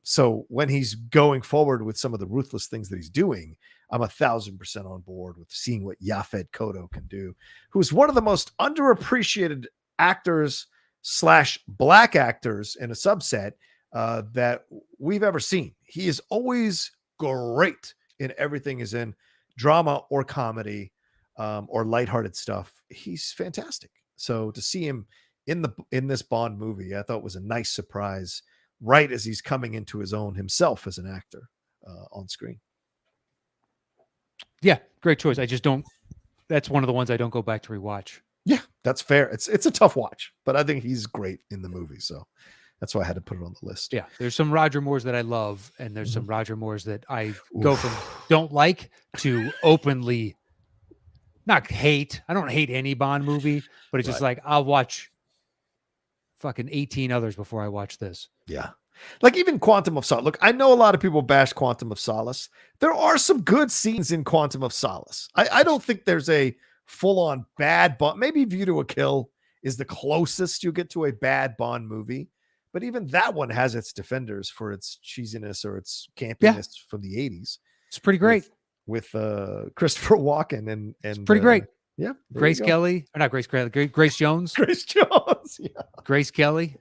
[SPEAKER 1] So when he's going forward with some of the ruthless things that he's doing, I'm 1,000% on board with seeing what Yaphet Kotto can do, who's one of the most underappreciated actors slash black actors in a subset that we've ever seen. He is always great in everything he's in, drama or comedy, or lighthearted stuff. He's fantastic. So to see him in this Bond movie, I thought was a nice surprise. Right as he's coming into his own himself as an actor on screen.
[SPEAKER 2] Yeah, great choice. I just don't. That's one of the ones I don't go back to rewatch.
[SPEAKER 1] Yeah, that's fair. It's a tough watch, but I think he's great in the movie. So that's why I had to put it on the list.
[SPEAKER 2] Yeah, there's some Roger Moores that I love, and there's
[SPEAKER 1] Mhm.
[SPEAKER 2] some Roger Moores that I go from
[SPEAKER 1] Oof.
[SPEAKER 2] don't like to openly not hate. I don't hate any Bond movie, but it's just
[SPEAKER 1] Right.
[SPEAKER 2] like I'll watch fucking 18 others before I watch this.
[SPEAKER 1] Yeah. Like even Quantum of Solace. Look, I know a lot of people bash Quantum of Solace. There are some good scenes in Quantum of Solace. I don't think there's a full-on bad Bond. Maybe View to a Kill is the closest you get to a bad Bond movie. But even that one has its defenders for its cheesiness or its campiness from the 80s.
[SPEAKER 2] It's pretty great.
[SPEAKER 1] With Christopher Walken and
[SPEAKER 2] It's pretty great.
[SPEAKER 1] Yeah,
[SPEAKER 2] Grace Kelly, or not Grace Kelly, Grace Jones.
[SPEAKER 1] Grace Jones. Yeah.
[SPEAKER 2] Grace Kelly.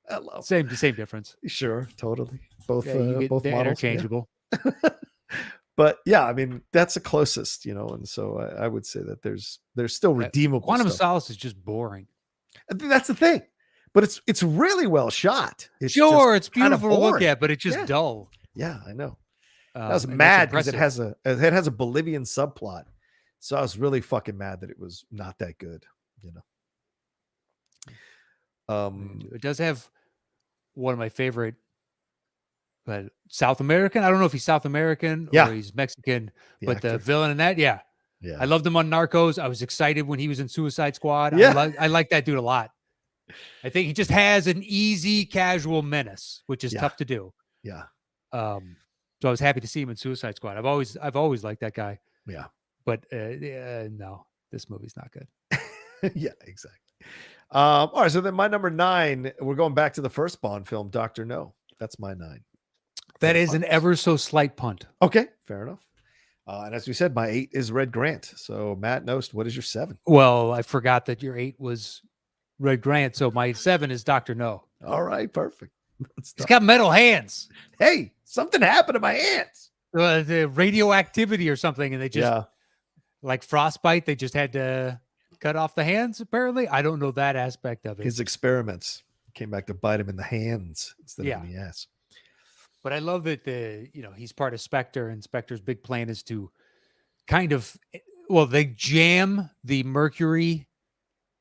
[SPEAKER 1] Hello.
[SPEAKER 2] Same difference.
[SPEAKER 1] Sure, totally. Both
[SPEAKER 2] They're
[SPEAKER 1] models,
[SPEAKER 2] interchangeable.
[SPEAKER 1] Yeah. But yeah, I mean that's the closest, and so I would say that there's still redeemable.
[SPEAKER 2] Quantum of
[SPEAKER 1] stuff.
[SPEAKER 2] Solace is just boring.
[SPEAKER 1] I think that's the thing, but it's really well shot.
[SPEAKER 2] It's beautiful to look at, but it's just dull.
[SPEAKER 1] Yeah, I know. I was
[SPEAKER 2] And
[SPEAKER 1] mad because it has a Bolivian subplot, so I was really fucking mad that it was not that good.
[SPEAKER 2] It does have one of my favorite, but South American. I don't know if he's South American or he's Mexican, but the villain in that, yeah. I loved him on Narcos. I was excited when he was in Suicide Squad.
[SPEAKER 1] Yeah.
[SPEAKER 2] I like that dude a lot. I think he just has an easy, casual menace, which is tough to do.
[SPEAKER 1] Yeah.
[SPEAKER 2] So I was happy to see him in Suicide Squad. I've always liked that guy.
[SPEAKER 1] Yeah.
[SPEAKER 2] But no, this movie's not good.
[SPEAKER 1] Yeah, exactly. All right, so then my number 9, we're going back to the first Bond film, Dr. No. That's my 9.
[SPEAKER 2] That is an ever so slight punt.
[SPEAKER 1] Okay, fair enough. And as we said, my 8 is Red Grant. So Matt Nost, what is your 7?
[SPEAKER 2] Well, I forgot that your 8 was Red Grant, so my 7 is Dr. No.
[SPEAKER 1] All right, perfect.
[SPEAKER 2] He's got metal hands.
[SPEAKER 1] Hey, something happened to my hands.
[SPEAKER 2] The radioactivity or something, and they just like frostbite. They just had to cut off the hands. Apparently, I don't know that aspect of it.
[SPEAKER 1] His experiments came back to bite him in the hands instead of in the ass.
[SPEAKER 2] But I love that he's part of Spectre, and Spectre's big plan is to kind of they jam the Mercury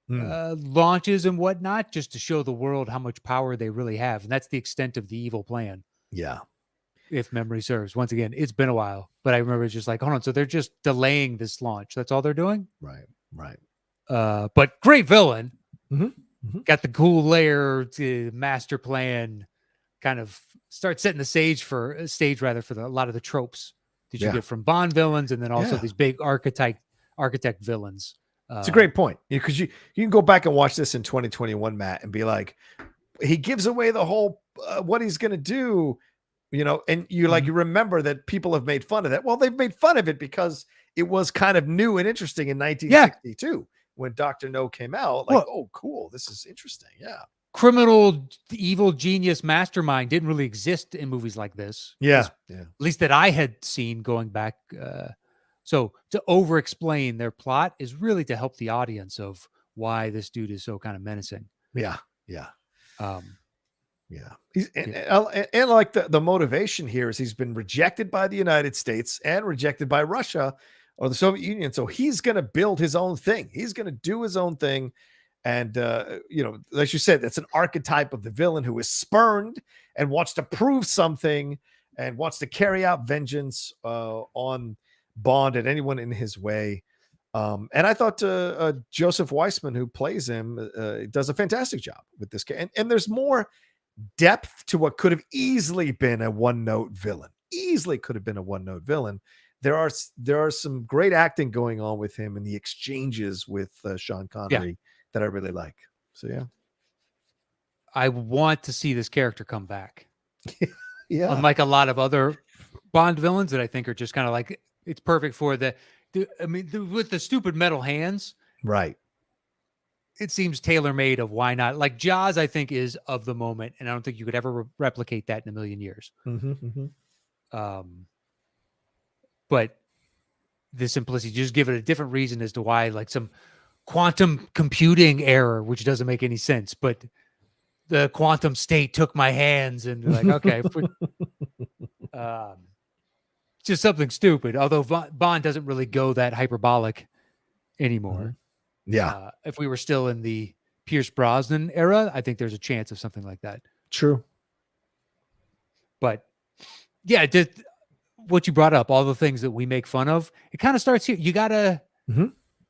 [SPEAKER 2] launches and whatnot just to show the world how much power they really have, and that's the extent of the evil plan.
[SPEAKER 1] Yeah.
[SPEAKER 2] If memory serves. Once again, it's been a while, but I remember it's just like, hold on, so they're just delaying this launch. That's all they're doing?
[SPEAKER 1] Right.
[SPEAKER 2] But great villain.
[SPEAKER 1] Mm-hmm. Mm-hmm.
[SPEAKER 2] Got the cool layer to master plan, kind of start setting the stage for a lot of the tropes that you get from Bond villains, and then also these big architect villains.
[SPEAKER 1] It's a great point, because you can go back and watch this in 2021, Matt, and be like, he gives away the whole what he's going to do. And you you remember that people have made fun of that. Well, they've made fun of it because it was kind of new and interesting in 1962 when Dr. No came out. Like, oh, cool. This is interesting. Yeah.
[SPEAKER 2] Criminal, evil, genius, mastermind didn't really exist in movies like this.
[SPEAKER 1] Yeah.
[SPEAKER 2] At least that I had seen going back. So to over-explain their plot is really to help the audience of why this dude is so kind of menacing.
[SPEAKER 1] Yeah. Yeah.
[SPEAKER 2] Yeah.
[SPEAKER 1] And like the motivation here is he's been rejected by the United States and rejected by Russia or the Soviet Union. So he's going to build his own thing. He's going to do his own thing. And, as you said, that's an archetype of the villain who is spurned and wants to prove something and wants to carry out vengeance on Bond and anyone in his way. And I thought Joseph Weissman, who plays him, does a fantastic job with this. And there's more depth to what could have easily been a one-note villain. Easily could have been a one-note villain. There are some great acting going on with him and the exchanges with Sean Connery that I really like. So yeah,
[SPEAKER 2] I want to see this character come back.
[SPEAKER 1] yeah,
[SPEAKER 2] Unlike a lot of other Bond villains that I think are just kind of like, it's perfect for with the stupid metal hands.
[SPEAKER 1] right.
[SPEAKER 2] It seems tailor-made of why not. Like Jaws, I think, is of the moment, and I don't think you could ever replicate that in a million years.
[SPEAKER 1] Mm-hmm, mm-hmm.
[SPEAKER 2] But the simplicity, just give it a different reason as to why, like some quantum computing error, which doesn't make any sense, but the quantum state took my hands, and like, okay, just something stupid. Although Bond doesn't really go that hyperbolic anymore.
[SPEAKER 1] Mm-hmm. Yeah.
[SPEAKER 2] If we were still in the Pierce Brosnan era, I think there's a chance of something like that.
[SPEAKER 1] True.
[SPEAKER 2] But yeah, just what you brought up, all the things that we make fun of, it kind of starts here. You gotta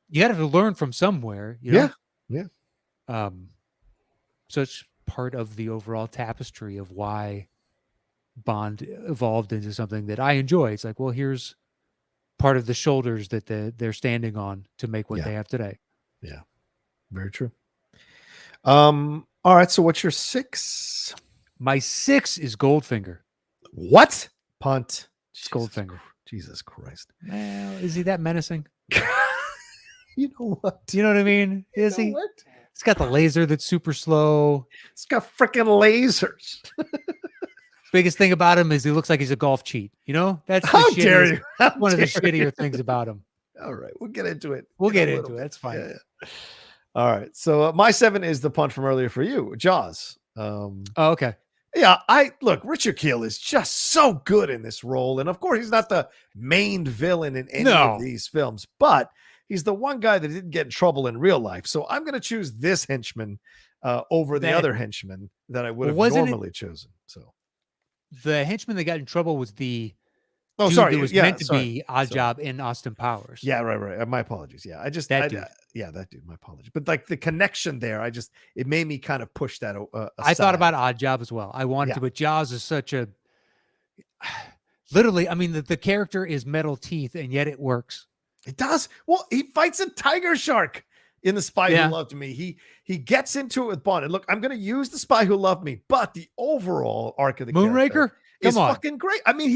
[SPEAKER 2] learn from somewhere. You know?
[SPEAKER 1] Yeah.
[SPEAKER 2] So it's part of the overall tapestry of why Bond evolved into something that I enjoy. It's like, well, here's part of the shoulders that they're standing on to make what they have today.
[SPEAKER 1] Yeah, very true. All right. So what's your 6?
[SPEAKER 2] My 6 is Goldfinger.
[SPEAKER 1] What? Punt.
[SPEAKER 2] Goldfinger.
[SPEAKER 1] Jesus Christ.
[SPEAKER 2] Well, is he that menacing?
[SPEAKER 1] You know what?
[SPEAKER 2] Do you know what I mean? Is he?
[SPEAKER 1] What?
[SPEAKER 2] It's got the laser that's super slow.
[SPEAKER 1] It's got freaking lasers.
[SPEAKER 2] Biggest thing about him is he looks like he's a golf cheat. You know, that's
[SPEAKER 1] how dare you?
[SPEAKER 2] One of the shittier things about him.
[SPEAKER 1] All right, we'll get into it.
[SPEAKER 2] We'll get into it. That's fine.
[SPEAKER 1] Yeah. All right, so my 7 is the punt from earlier for you, Jaws.
[SPEAKER 2] Oh, okay.
[SPEAKER 1] Yeah, look, Richard Kiel is just so good in this role, and of course, he's not the main villain in any of these films, but he's the one guy that didn't get in trouble in real life. So I'm going to choose this henchman over the other henchman that I would have normally chosen. So
[SPEAKER 2] the henchman that got in trouble was the
[SPEAKER 1] sorry,
[SPEAKER 2] it was meant to be Oddjob in Austin Powers.
[SPEAKER 1] Yeah, right. My apologies. Yeah, that dude. My apologies. But like the connection there, it made me kind of push that aside.
[SPEAKER 2] I thought about Oddjob as well. I wanted to, but Jaws is such a literally. I mean, the character is metal teeth, and yet it works.
[SPEAKER 1] It does. Well, he fights a tiger shark in The Spy Who Loved Me. He gets into it with Bond. And look, I'm going to use The Spy Who Loved Me, but the overall arc of the
[SPEAKER 2] Moonraker
[SPEAKER 1] is fucking great. I mean,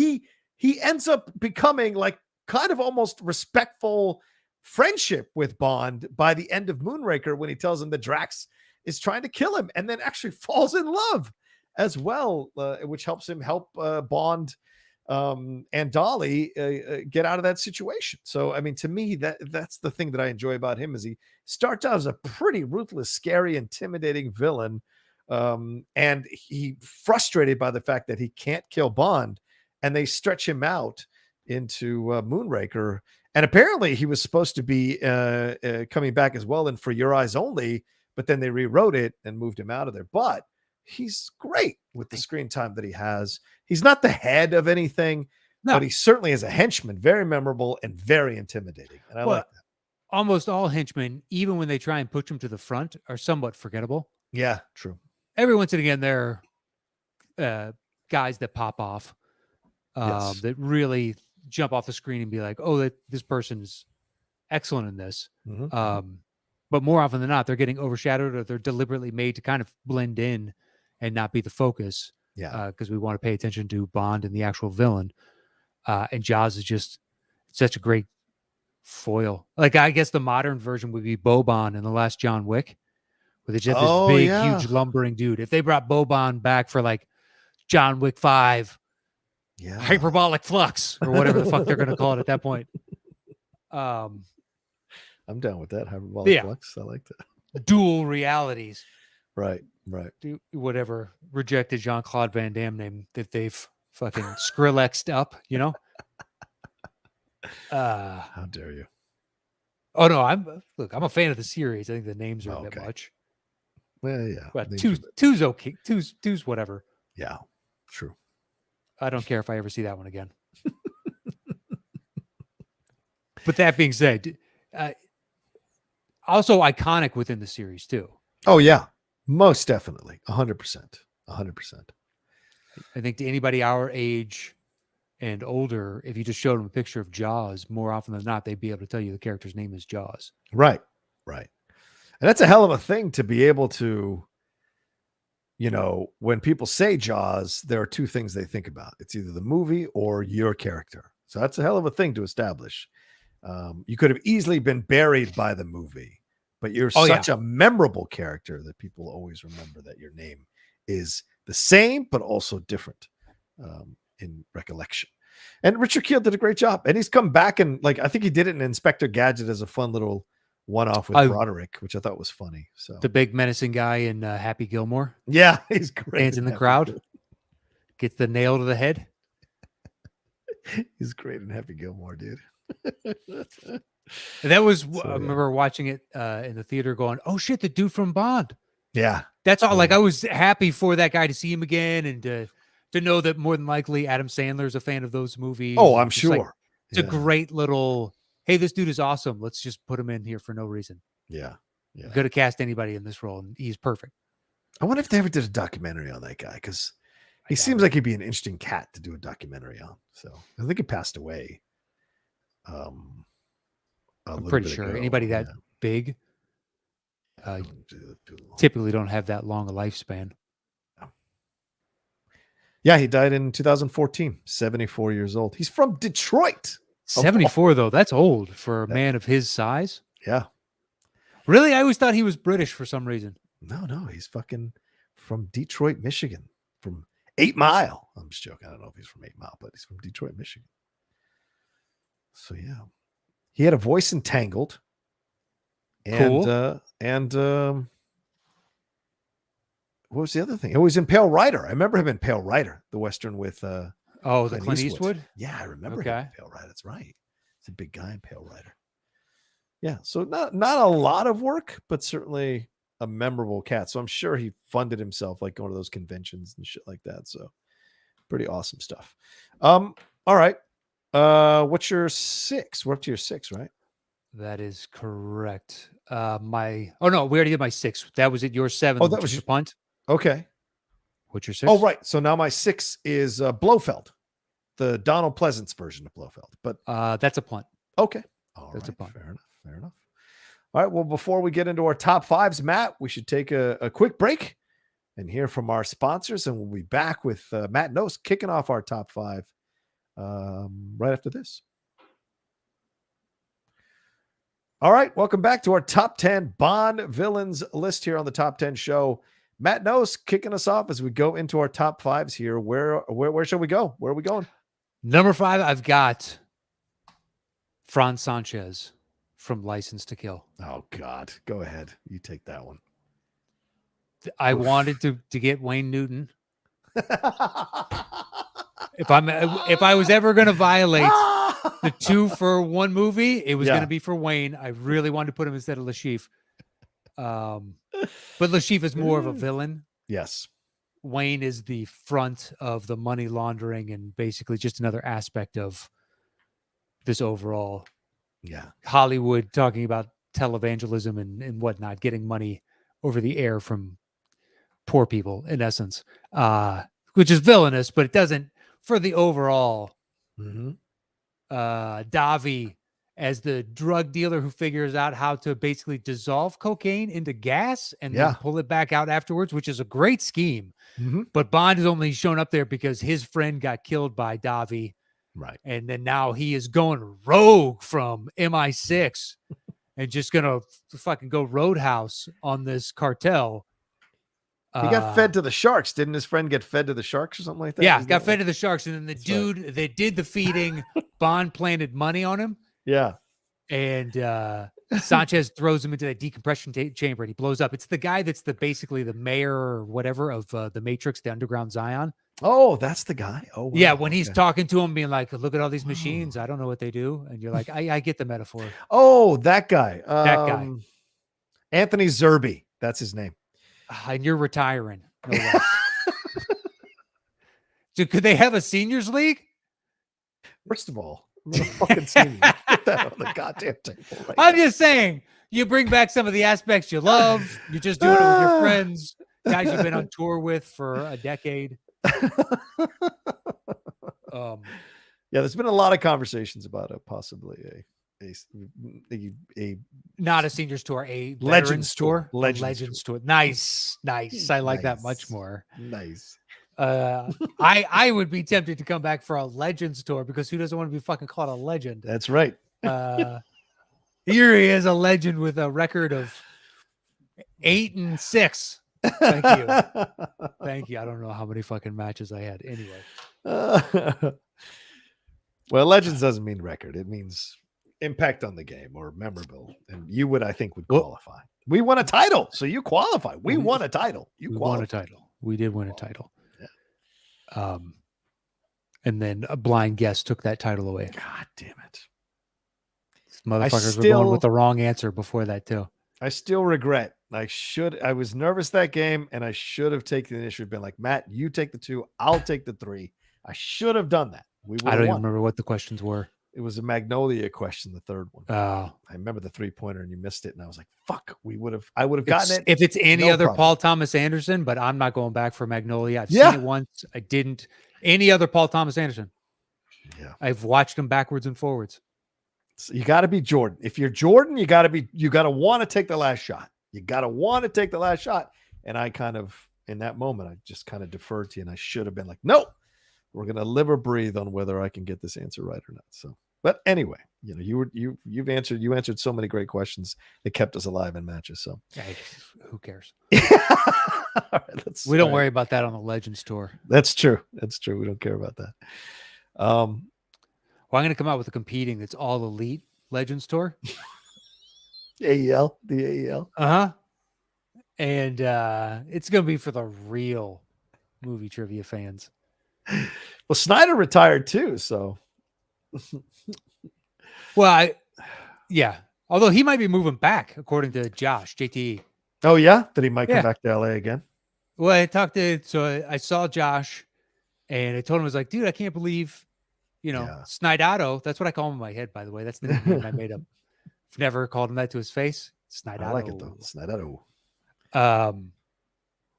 [SPEAKER 1] he ends up becoming like kind of almost respectful friendship with Bond by the end of Moonraker when he tells him that Drax is trying to kill him, and then actually falls in love as well, which helps him help Bond and Dolly get out of that situation. So, I mean, to me, that's the thing that I enjoy about him is he starts out as a pretty ruthless, scary, intimidating villain. And he frustrated by the fact that he can't kill Bond, and they stretch him out into Moonraker. And apparently he was supposed to be coming back as well in For Your Eyes Only, but then they rewrote it and moved him out of there. But he's great with the screen time that he has. He's not the head of anything, but he certainly is a henchman, very memorable and very intimidating. And I like that.
[SPEAKER 2] Almost all henchmen, even when they try and push him to the front, are somewhat forgettable.
[SPEAKER 1] Yeah, true.
[SPEAKER 2] Every once and again, there are guys that pop off that really jump off the screen and be like, oh, this person's excellent in this.
[SPEAKER 1] Mm-hmm.
[SPEAKER 2] But more often than not, they're getting overshadowed, or they're deliberately made to kind of blend in and not be the focus.
[SPEAKER 1] Yeah.
[SPEAKER 2] Because we want to pay attention to Bond and the actual villain. And Jaws is just such a great foil. Like, I guess the modern version would be Boban in The Last John Wick, where they just have this big, huge, lumbering dude. If they brought Boban back for like John Wick 5, hyperbolic flux, or whatever the fuck they're going to call it at that point.
[SPEAKER 1] I'm down with that. Hyperbolic flux. I like that.
[SPEAKER 2] Dual realities.
[SPEAKER 1] Right.
[SPEAKER 2] Do whatever rejected Jean-Claude Van Damme name that they've fucking Skrillexed up, you know?
[SPEAKER 1] How dare you?
[SPEAKER 2] Oh no, I'm a fan of the series. I think the names are a bit much.
[SPEAKER 1] Well, yeah.
[SPEAKER 2] But two's okay. Two's whatever.
[SPEAKER 1] Yeah, true.
[SPEAKER 2] I don't care if I ever see that one again. But that being said, Also iconic within the series too.
[SPEAKER 1] Oh yeah, most definitely, 100%, 100%.
[SPEAKER 2] I think to anybody our age and older, if you just showed them a picture of Jaws, more often than not, they'd be able to tell you the character's name is Jaws.
[SPEAKER 1] Right, right. And that's a hell of a thing to be able to, when people say Jaws, there are two things they think about. It's either the movie or your character. So that's a hell of a thing to establish. You could have easily been buried by the movie, but you're
[SPEAKER 2] Oh, yeah.
[SPEAKER 1] such a memorable character that people always remember that your name is the same, but also different in recollection. And Richard Kiel did a great job. And he's come back and, I think he did it in Inspector Gadget as a fun little one-off with Broderick, which I thought was funny. So
[SPEAKER 2] the big menacing guy in Happy Gilmore.
[SPEAKER 1] Yeah, he's great.
[SPEAKER 2] Stands in the crowd, gets the nail to the head.
[SPEAKER 1] He's great in Happy Gilmore, dude.
[SPEAKER 2] That was, I remember watching it in the theater going, oh shit, the dude from Bond.
[SPEAKER 1] Yeah.
[SPEAKER 2] That's all. Like, I was happy for that guy to see him again and to know that more than likely Adam Sandler's a fan of those movies.
[SPEAKER 1] Oh, I'm sure.
[SPEAKER 2] It's a great little, hey, this dude is awesome. Let's just put him in here for no reason.
[SPEAKER 1] Yeah.
[SPEAKER 2] Could have cast anybody in this role, and he's perfect.
[SPEAKER 1] I wonder if they ever did a documentary on that guy, because he seems like he'd be an interesting cat to do a documentary on. So I think he passed away.
[SPEAKER 2] I'm pretty sure anybody that big typically don't have that long a lifespan.
[SPEAKER 1] Yeah, he died in 2014, 74 years old. He's from Detroit.
[SPEAKER 2] 74, though. That's old for a man of his size.
[SPEAKER 1] Yeah.
[SPEAKER 2] Really? I always thought he was British for some reason.
[SPEAKER 1] No. He's fucking from Detroit, Michigan, from 8 Mile. I'm just joking. I don't know if he's from 8 Mile, but he's from Detroit, Michigan. So, yeah. He had a voice in Tangled. And,
[SPEAKER 2] cool.
[SPEAKER 1] What was the other thing? It was in Pale Rider. I remember him in Pale Rider, the Western with
[SPEAKER 2] the Clint Eastwood?
[SPEAKER 1] Yeah, I remember him in Pale Rider. That's right. He's a big guy in Pale Rider. Yeah, so not a lot of work, but certainly a memorable cat. So I'm sure he funded himself, like going to those conventions and shit like that. So pretty awesome stuff. All right. What's your 6? We're up to your 6, right?
[SPEAKER 2] That is correct. We already did my 6. That was at your 7.
[SPEAKER 1] Oh, that was
[SPEAKER 2] your punt.
[SPEAKER 1] Okay.
[SPEAKER 2] What's your 6?
[SPEAKER 1] Oh, right. So now my 6 is Blofeld, the Donald Pleasance version of Blofeld. But
[SPEAKER 2] that's a punt.
[SPEAKER 1] Okay.
[SPEAKER 2] That's a punt.
[SPEAKER 1] Fair enough. All right. Well, before we get into our top 5s, Matt, we should take a quick break and hear from our sponsors, and we'll be back with Matt Nose kicking off our top 5 right after this. All right. Welcome back to our top 10 Bond villains list here on the Top 10 show. Matt Nose kicking us off as we go into our top 5s here. Where shall we go? Where are we going?
[SPEAKER 2] Number 5, I've got Franz Sanchez from License to Kill.
[SPEAKER 1] Oh, God. Go ahead. You take that one.
[SPEAKER 2] I wanted to get Wayne Newton. If I was ever going to violate the 2 for 1 movie, it was going to be for Wayne. I really wanted to put him instead of Lashif. But Lashif is more of a villain.
[SPEAKER 1] Yes.
[SPEAKER 2] Wayne is the front of the money laundering and basically just another aspect of this overall Hollywood talking about televangelism and whatnot, getting money over the air from poor people, in essence, which is villainous, but it doesn't, for the overall, Davi as the drug dealer who figures out how to basically dissolve cocaine into gas and then pull it back out afterwards, which is a great scheme. But Bond has only shown up there because his friend got killed by Davi.
[SPEAKER 1] Right.
[SPEAKER 2] And then now he is going rogue from MI6 and just going to fucking go roadhouse on this cartel.
[SPEAKER 1] He got fed to the sharks. Didn't his friend get fed to the sharks or something like that?
[SPEAKER 2] Yeah, got fed to the sharks. And then the dude that did the feeding, Bond planted money on him.
[SPEAKER 1] Yeah.
[SPEAKER 2] And Sanchez throws him into that decompression chamber and he blows up. It's the guy that's basically the mayor or whatever of the Matrix, the Underground Zion.
[SPEAKER 1] Oh, that's the guy. Oh, wow.
[SPEAKER 2] Yeah. When he's talking to him, being like, look at all these machines. I don't know what they do. And you're like, I get the metaphor.
[SPEAKER 1] Oh, that guy.
[SPEAKER 2] That guy.
[SPEAKER 1] Anthony Zerbe. That's his name.
[SPEAKER 2] And you're retiring. No less. So could they have a seniors league?
[SPEAKER 1] First of all, I'm gonna fucking see you. Put that on the goddamn table right
[SPEAKER 2] I'm
[SPEAKER 1] now.
[SPEAKER 2] just saying, you bring back some of the aspects you love. You're just doing it with your friends, guys you've been on tour with for a decade.
[SPEAKER 1] Yeah, there's been a lot of conversations about possibly a
[SPEAKER 2] Not a seniors tour, a
[SPEAKER 1] Legends
[SPEAKER 2] veterans
[SPEAKER 1] tour.
[SPEAKER 2] tour. A Legends tour. Nice. I like that much more.
[SPEAKER 1] Nice.
[SPEAKER 2] I would be tempted to come back for a Legends tour because who doesn't want to be fucking called a legend?
[SPEAKER 1] That's right.
[SPEAKER 2] Here he is, a legend with a record of 8-6. Thank you. Thank you. I don't know how many fucking matches I had. Anyway.
[SPEAKER 1] Well, Legends doesn't mean record. It means impact on the game or memorable. And you would, I think, would qualify. We won a title, so you qualify. We won a title. You
[SPEAKER 2] won a title. We did win a title. Yeah. And then a blind guest took that title away.
[SPEAKER 1] God damn it.
[SPEAKER 2] Motherfuckers were going with the wrong answer before that, too.
[SPEAKER 1] I still regret. I was nervous that game, and I should have taken the initiative, been like, Matt, you take the 2, I'll take the 3. I should have done that.
[SPEAKER 2] I don't even remember what the questions were.
[SPEAKER 1] It was a Magnolia question, the third one.
[SPEAKER 2] Oh.
[SPEAKER 1] I remember the 3-pointer and you missed it. And I was like, fuck, I would have gotten it.
[SPEAKER 2] If it's any other problem. Paul Thomas Anderson, but I'm not going back for Magnolia. I've seen it once. I didn't. Any other Paul Thomas Anderson.
[SPEAKER 1] Yeah.
[SPEAKER 2] I've watched him backwards and forwards.
[SPEAKER 1] So you got to be Jordan. If you're Jordan, you got to want to take the last shot. You got to want to take the last shot. And I kind of, in that moment, I just kind of deferred to you and I should have been like, no, we're going to live or breathe on whether I can get this answer right or not. So, but anyway, you've answered so many great questions that kept us alive in matches. So
[SPEAKER 2] hey, who cares?
[SPEAKER 1] Right,
[SPEAKER 2] we don't worry about that on the Legends tour.
[SPEAKER 1] That's true. We don't care about that.
[SPEAKER 2] Well, I'm going to come out with a competing that's all elite Legends tour.
[SPEAKER 1] AEL, the AEL.
[SPEAKER 2] And it's going to be for the real movie trivia fans.
[SPEAKER 1] Well, Snyder retired too, so.
[SPEAKER 2] Well, yeah. Although he might be moving back, according to Josh, JTE.
[SPEAKER 1] Oh, yeah? That he might come back to LA again?
[SPEAKER 2] Well, I saw Josh, and I told him, I was like, dude, I can't believe, Snydato. That's what I call him in my head, by the way. That's the name I made up. I've never called him that to his face. Snydato.
[SPEAKER 1] I like it, though. Snydato.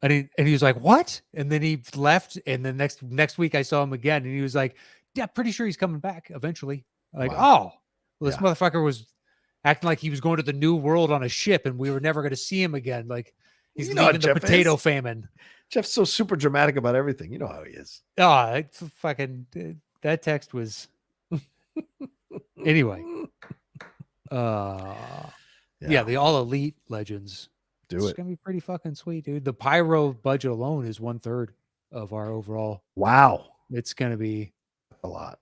[SPEAKER 2] And he was like, what? And then he left. And then next week I saw him again. And he was like, yeah, pretty sure he's coming back eventually. Like, wow. This motherfucker was acting like he was going to the new world on a ship and we were never going to see him again. Like he's leaving the potato famine.
[SPEAKER 1] Jeff's so super dramatic about everything. You know how he is.
[SPEAKER 2] Oh, that text was anyway. Yeah, the all elite Legends. It's gonna be pretty fucking sweet, dude. The pyro budget alone is 1/3 of our overall.
[SPEAKER 1] Wow.
[SPEAKER 2] It's gonna be
[SPEAKER 1] a lot.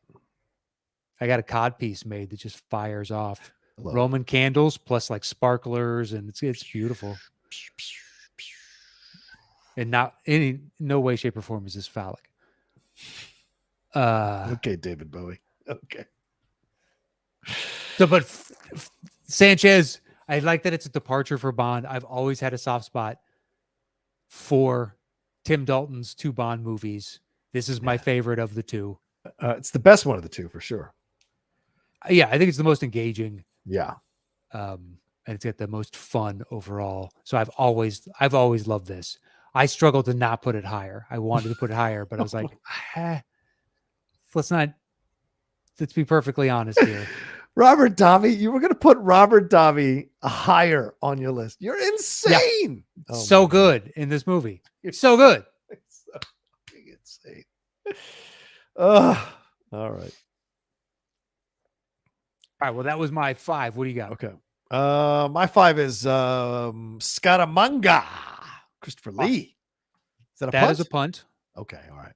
[SPEAKER 2] I got a cod piece made that just fires off Roman candles plus like sparklers, and it's beautiful. And not no way, shape, or form is this phallic.
[SPEAKER 1] Okay, David Bowie. Okay.
[SPEAKER 2] So, but Sanchez, I like that it's a departure for Bond. I've always had a soft spot for Tim Dalton's 2 Bond movies. This is my favorite of the 2.
[SPEAKER 1] It's the best one of the 2 for sure.
[SPEAKER 2] Yeah, I think it's the most engaging.
[SPEAKER 1] Yeah.
[SPEAKER 2] And it's got the most fun overall. So I've always loved this. I struggled to not put it higher. I wanted to put it higher, but I was like, let's be perfectly honest here.
[SPEAKER 1] Robert Davi, you were going to put Robert Davi higher on your list. You're insane.
[SPEAKER 2] Yeah. So good in this movie. It's so good.
[SPEAKER 1] It's so insane. All right.
[SPEAKER 2] All right. Well, that was my 5. What do you got?
[SPEAKER 1] Okay. My 5 is Scaramanga. Christopher Lee. Is that a punt?
[SPEAKER 2] That is a punt.
[SPEAKER 1] Okay. All right.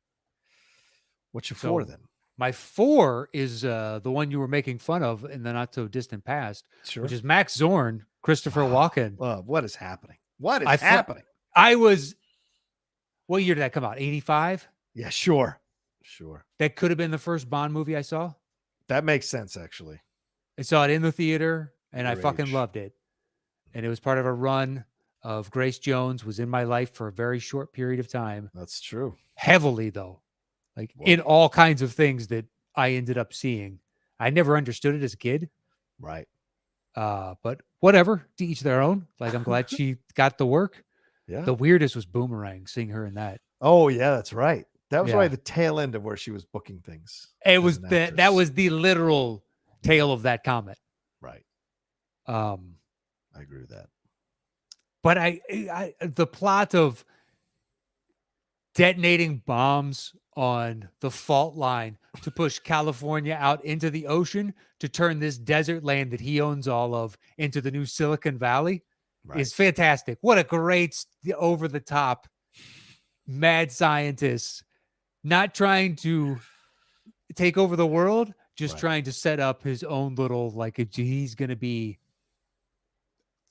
[SPEAKER 1] What's your 4 then?
[SPEAKER 2] My 4 is the one you were making fun of in the not so distant past, which is Max Zorn, Christopher Walken.
[SPEAKER 1] What is happening? What is happening?
[SPEAKER 2] What year did that come out? 85?
[SPEAKER 1] Yeah, sure.
[SPEAKER 2] That could have been the first Bond movie I saw.
[SPEAKER 1] That makes sense, actually.
[SPEAKER 2] I saw it in the theater, and I fucking loved it. And it was part of a run of Grace Jones was in my life for a very short period of time.
[SPEAKER 1] That's true.
[SPEAKER 2] Heavily, though. Like in all kinds of things that I ended up seeing. I never understood it as a kid.
[SPEAKER 1] Right.
[SPEAKER 2] But whatever, to each their own. Like, I'm glad she got the work.
[SPEAKER 1] Yeah.
[SPEAKER 2] The weirdest was Boomerang, seeing her in that.
[SPEAKER 1] Oh yeah, that's right. That was
[SPEAKER 2] Yeah.
[SPEAKER 1] right the tail end of where she was booking things.
[SPEAKER 2] It
[SPEAKER 1] as
[SPEAKER 2] was
[SPEAKER 1] an
[SPEAKER 2] that
[SPEAKER 1] actress.
[SPEAKER 2] was the literal tale of that comet.
[SPEAKER 1] Right.
[SPEAKER 2] Um,
[SPEAKER 1] I agree with that.
[SPEAKER 2] but I the plot of detonating bombs on the fault line to push California out into the ocean to turn this desert land that he owns all of into the new Silicon Valley
[SPEAKER 1] Right.
[SPEAKER 2] is fantastic. What a great over the top mad scientist, not trying to take over the world, just
[SPEAKER 1] Right.
[SPEAKER 2] trying to set up his own little, like, he's going to be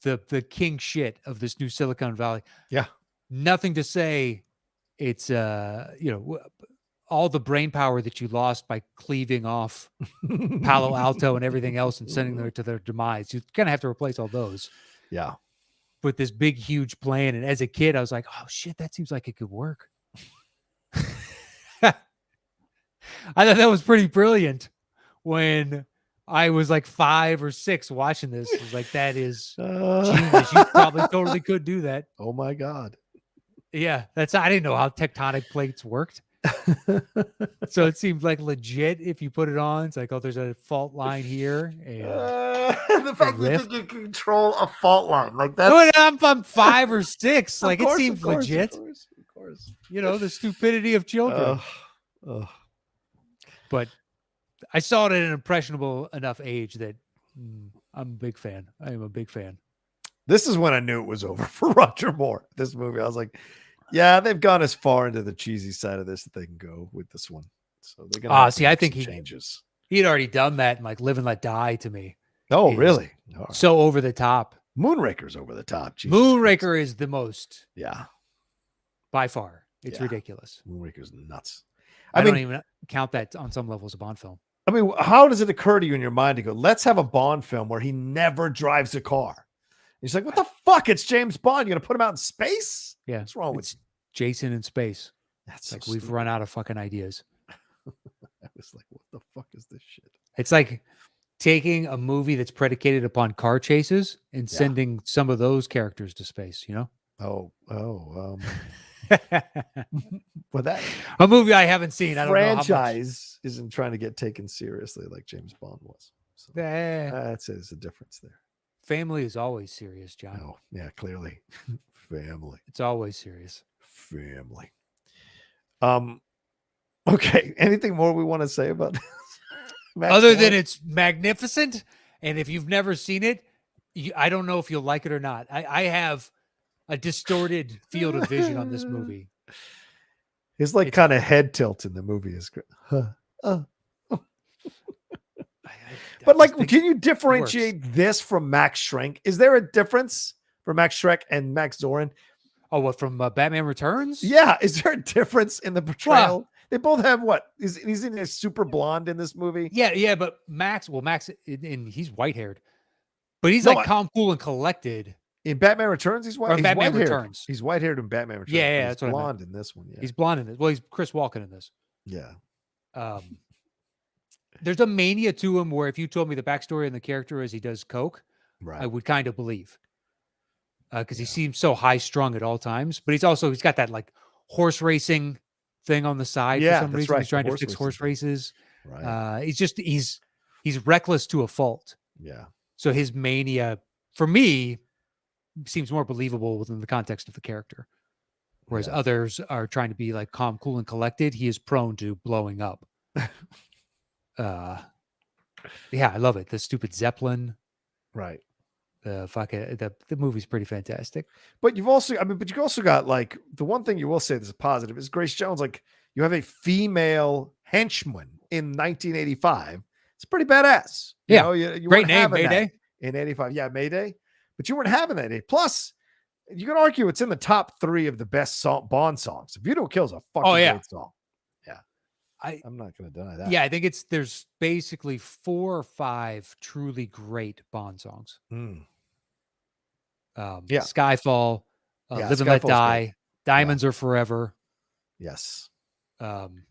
[SPEAKER 2] the king shit of this new Silicon Valley.
[SPEAKER 1] Yeah.
[SPEAKER 2] Nothing to say. It's all the brain power that you lost by cleaving off Palo Alto and everything else and sending them to their demise. You're gonna have to replace all those
[SPEAKER 1] Yeah.
[SPEAKER 2] with this big, huge plan. And as a kid, I was like, "Oh shit, that seems like it could work." I thought that was pretty brilliant when I was like 5 or 6 watching this. I was like, "That is genius. You probably totally could do that."
[SPEAKER 1] Oh my God.
[SPEAKER 2] Yeah, I didn't know how tectonic plates worked. So it seemed like legit if you put it on. It's like, oh, there's a fault line here. And
[SPEAKER 1] the fact that you can control a fault line like that.
[SPEAKER 2] oh, I'm 5 or 6. Like, it seems legit.
[SPEAKER 1] Of course.
[SPEAKER 2] The stupidity of children. But I saw it at an impressionable enough age that I'm a big fan. I am a big fan.
[SPEAKER 1] This is when I knew it was over for Roger Moore. This movie, I was like, yeah, they've gone as far into the cheesy side of this that they can go with this one. So they're gonna
[SPEAKER 2] I think
[SPEAKER 1] changes.
[SPEAKER 2] He'd already done that in like Live and Let Die to me.
[SPEAKER 1] Oh, really?
[SPEAKER 2] So over the top.
[SPEAKER 1] Moonraker's over the top. Jesus
[SPEAKER 2] Moonraker
[SPEAKER 1] Christ.
[SPEAKER 2] is the most.
[SPEAKER 1] Yeah.
[SPEAKER 2] By far. It's ridiculous.
[SPEAKER 1] Moonraker's nuts.
[SPEAKER 2] I don't even count that on some levels a Bond film.
[SPEAKER 1] I mean, how does it occur to you in your mind to go, let's have a Bond film where he never drives a car? He's like, what the fuck? It's James Bond. You're going to put him out in space?
[SPEAKER 2] Yeah.
[SPEAKER 1] What's wrong with
[SPEAKER 2] Jason in space?
[SPEAKER 1] That's
[SPEAKER 2] like we've run out of fucking ideas.
[SPEAKER 1] I was like, what the fuck is this shit?
[SPEAKER 2] It's like taking a movie that's predicated upon car chases and sending some of those characters to space,
[SPEAKER 1] But that
[SPEAKER 2] a movie I haven't seen. I don't know how much.
[SPEAKER 1] Franchise isn't trying to get taken seriously like James Bond was. So that's it. There's a difference there.
[SPEAKER 2] Family is always serious, John.
[SPEAKER 1] Oh, yeah, clearly. Family.
[SPEAKER 2] It's always serious.
[SPEAKER 1] Family. Okay. Anything more we want to say about this?
[SPEAKER 2] Other than it's magnificent, and if you've never seen it, I don't know if you'll like it or not. I have a distorted field of vision on this movie.
[SPEAKER 1] His kind of head tilt in the movie is great. But can you differentiate this from Max Schreck? Is there a difference for Max Schreck and Max Zorin?
[SPEAKER 2] Oh, what, from Batman Returns?
[SPEAKER 1] Yeah. Is there a difference in the portrayal? Wow. They both have what? He's in a super blonde in this movie.
[SPEAKER 2] Yeah. But Max, and he's white haired, but he's calm, cool, and collected.
[SPEAKER 1] In Batman Returns, he's white.
[SPEAKER 2] Or Batman Returns.
[SPEAKER 1] He's white haired in Batman Returns.
[SPEAKER 2] Yeah,
[SPEAKER 1] he's
[SPEAKER 2] that's
[SPEAKER 1] blonde in this one. Yeah.
[SPEAKER 2] He's blonde in this. Well, he's Chris Walken in this.
[SPEAKER 1] Yeah.
[SPEAKER 2] There's a mania to him where if you told me the backstory and the character is he does coke, I would kind of believe. Because he seems so high strung at all times, but he's got that like horse racing thing on the side for some reason. Right. He's trying to fix horse races. Right. He's reckless to a fault.
[SPEAKER 1] Yeah.
[SPEAKER 2] So his mania, for me, seems more believable within the context of the character. Whereas others are trying to be like calm, cool, and collected. He is prone to blowing up. I love it. The stupid Zeppelin.
[SPEAKER 1] Right.
[SPEAKER 2] The movie's pretty fantastic.
[SPEAKER 1] But you've also got like the one thing you will say that's a positive is Grace Jones. Like you have a female henchman in 1985. It's pretty badass. You
[SPEAKER 2] great name, Mayday.
[SPEAKER 1] In 85. Yeah, Mayday. But you weren't having that. Plus, you can argue it's in the top 3 of the best Bond songs. If You Don't Kill is a fucking great song. Yeah. I'm not going to deny that.
[SPEAKER 2] Yeah, I think there's basically 4 or 5 truly great Bond songs. Skyfall, Live and Let Die, great. Diamonds Are Forever.
[SPEAKER 1] Yes.
[SPEAKER 2] And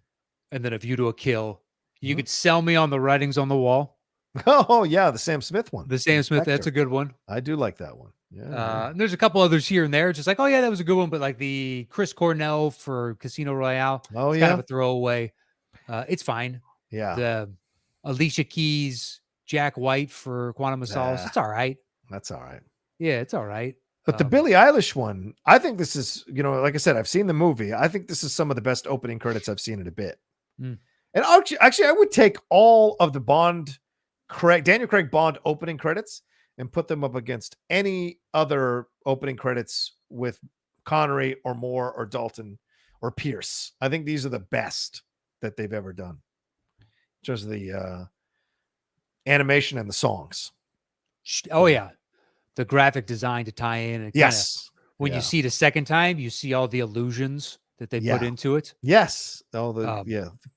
[SPEAKER 2] then A View to a Kill. You could sell me on the writings on the wall.
[SPEAKER 1] Oh yeah, the Sam Smith one.
[SPEAKER 2] The Sam Smith, that's a good one.
[SPEAKER 1] I do like that one. Yeah.
[SPEAKER 2] And there's a couple others here and there, just like, oh yeah, that was a good one. But like the Chris Cornell for Casino Royale,
[SPEAKER 1] Oh
[SPEAKER 2] it's kind of
[SPEAKER 1] yeah.
[SPEAKER 2] a throwaway. It's fine.
[SPEAKER 1] Yeah.
[SPEAKER 2] The Alicia Keys, Jack White for Quantum of Solace, it's all right.
[SPEAKER 1] That's all right.
[SPEAKER 2] Yeah, it's all right.
[SPEAKER 1] But the Billie Eilish one, I think this is, like I said, I've seen the movie. I think this is some of the best opening credits I've seen in a bit.
[SPEAKER 2] Mm.
[SPEAKER 1] And actually, I would take all of the Daniel Craig Bond opening credits and put them up against any other opening credits with Connery or Moore or Dalton or Pierce. I think these are the best that they've ever done. Just the animation and the songs.
[SPEAKER 2] Oh yeah, the graphic design to tie in. And
[SPEAKER 1] yes.
[SPEAKER 2] When you see it a second time, you see all the illusions that they put into it.
[SPEAKER 1] Yes. All the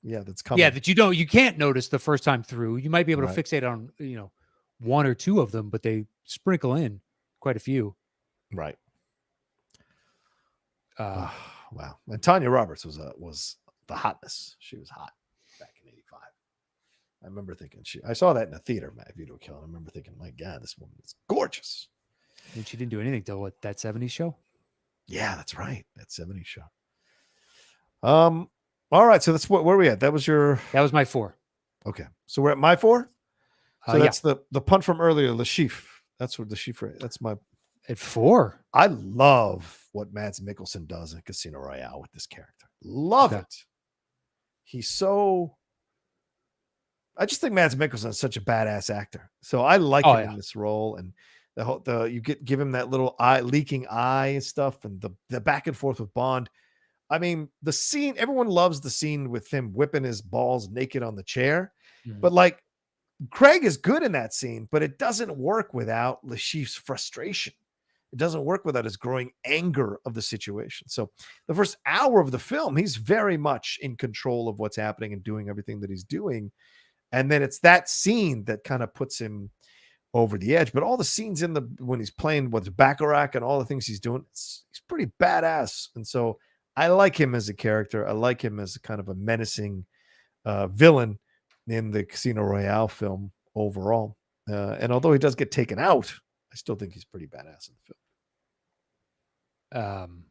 [SPEAKER 1] that's coming.
[SPEAKER 2] Yeah, that you can't notice the first time through. You might be able to fixate on one or two of them, but they sprinkle in quite a few.
[SPEAKER 1] Right. Wow. And Tanya Roberts was the hotness. She was hot back in '85. I remember thinking I saw that in a theater, Matt Video Kill. I remember thinking, my God, this woman is gorgeous.
[SPEAKER 2] And she didn't do anything till that 70s show.
[SPEAKER 1] Yeah, that's right. That 70s show. All right. So that's where are we at? That was my 4.
[SPEAKER 2] Okay.
[SPEAKER 1] So we're at my 4. So that's the punt from earlier, Lashif. That's what Lashif. That's my
[SPEAKER 2] at 4.
[SPEAKER 1] I love what Mads Mikkelsen does in Casino Royale with this character. Love it. He's so. I just think Mads Mikkelsen is such a badass actor. So I like him in this role, and you give him that little leaking eye and stuff, and the back and forth with Bond. I mean, the scene, everyone loves the scene with him whipping his balls naked on the chair, but like Craig is good in that scene, but it doesn't work without Lashif's frustration. It doesn't work without his growing anger of the situation. So the first hour of the film, he's very much in control of what's happening and doing everything that he's doing. And then it's that scene that kind of puts him over the edge. But all the scenes when he's playing with Baccarat and all the things he's doing, he's pretty badass. And so I like him as a character. I like him as kind of a menacing villain in the Casino Royale film overall. And although he does get taken out, I still think he's pretty badass in the
[SPEAKER 2] film.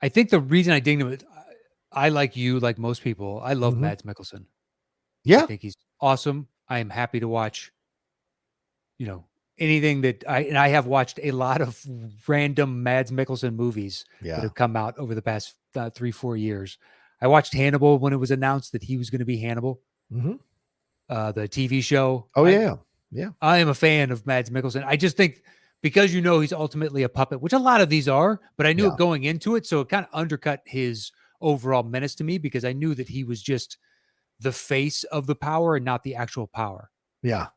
[SPEAKER 2] I think the reason I dig him, I like most people, I love Mads Mikkelsen.
[SPEAKER 1] Yeah.
[SPEAKER 2] I think he's awesome. I am happy to watch, anything that I have watched a lot of random Mads Mikkelsen movies that have come out over the past 3-4 years. I watched Hannibal when it was announced that he was going to be Hannibal, the TV show.
[SPEAKER 1] Oh, yeah.
[SPEAKER 2] I am a fan of Mads Mikkelsen. I just think because he's ultimately a puppet, which a lot of these are, but I knew it going into it. So it kind of undercut his overall menace to me because I knew that he was just the face of the power and not the actual power.
[SPEAKER 1] Yeah.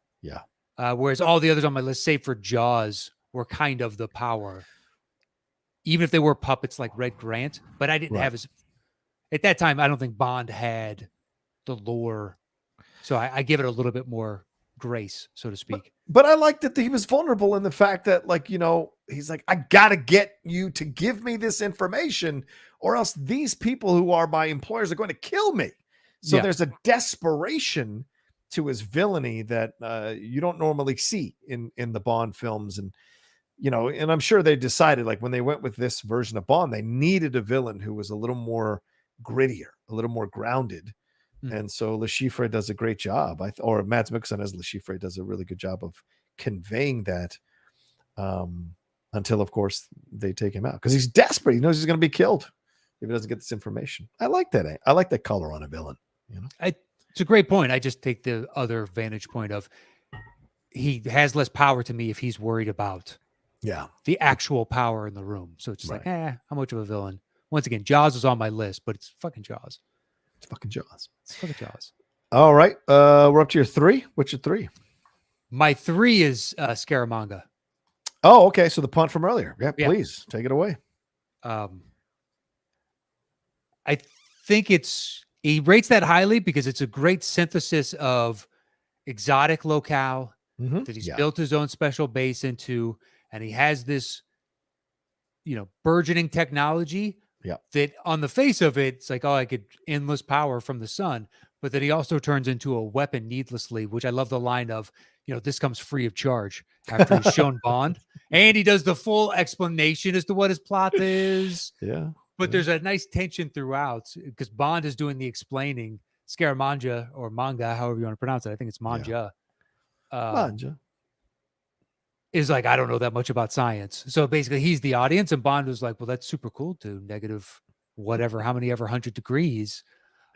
[SPEAKER 2] Whereas all the others on my list, save for Jaws, were kind of the power. Even if they were puppets like Red Grant, but I didn't have at that time, I don't think Bond had the lore. So I give it a little bit more grace, so to speak.
[SPEAKER 1] But I like that he was vulnerable in the fact that, he's like, I got to get you to give me this information or else these people who are my employers are going to kill me. So there's a desperation to his villainy that you don't normally see in the Bond films. And, and I'm sure they decided, like, when they went with this version of Bond, they needed a villain who was a little more grittier, a little more grounded. And so Le Chiffre does a great job. Or Mads Mikkelsen as Le Chiffre does a really good job of conveying that until, of course, they take him out. Because he's desperate. He knows he's going to be killed if he doesn't get this information. I like that. I like that color on a villain.
[SPEAKER 2] It's a great point. I just take the other vantage point of he has less power to me if he's worried about the actual power in the room. So it's just like, how much of a villain? Once again, Jaws is on my list, but it's fucking Jaws.
[SPEAKER 1] It's fucking Jaws.
[SPEAKER 2] It's fucking Jaws.
[SPEAKER 1] All right. We're up to your 3. What's your 3?
[SPEAKER 2] My 3 is Scaramanga.
[SPEAKER 1] Oh, okay. So the punt from earlier. Yeah, please take it away.
[SPEAKER 2] I think he rates that highly because it's a great synthesis of exotic locale that he's built his own special base into, and he has this, burgeoning technology that on the face of it, it's like, oh, I get endless power from the sun. but then he also turns into a weapon needlessly, which I love the line of, this comes free of charge after he's shown Bond. And he does the full explanation as to what his plot is.
[SPEAKER 1] Yeah.
[SPEAKER 2] But there's a nice tension throughout because Bond is doing the explaining. Scaramanga or manga, however you want to pronounce it. I think it's manja.
[SPEAKER 1] Manja.
[SPEAKER 2] Is like, I don't know that much about science. So basically he's the audience and Bond was like, well, that's super cool to negative whatever, how many ever 100 degrees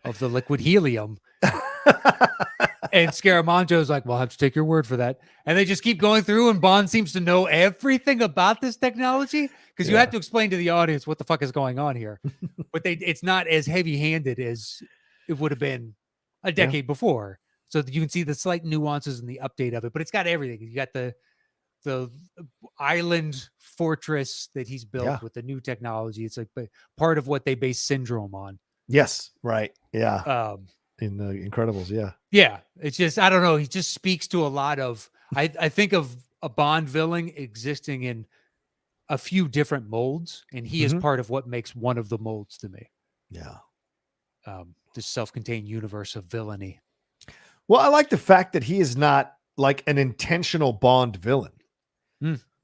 [SPEAKER 2] of the liquid helium. And Scaramancho's like, well, I'll have to take your word for that. And they just keep going through and Bond seems to know everything about this technology because you have to explain to the audience what the fuck is going on here. But it's not as heavy-handed as it would have been a decade before. So that you can see the slight nuances and the update of it, but it's got everything. You got the island fortress that he's built with the new technology. It's like part of what they base Syndrome on.
[SPEAKER 1] Yes, right. Yeah. In the Incredibles,
[SPEAKER 2] yeah. It's just, I don't know. He just speaks to a lot of. I think of a Bond villain existing in a few different molds, and he is part of what makes one of the molds to me.
[SPEAKER 1] Yeah.
[SPEAKER 2] This self-contained universe of villainy.
[SPEAKER 1] Well, I like the fact that he is not like an intentional Bond villain,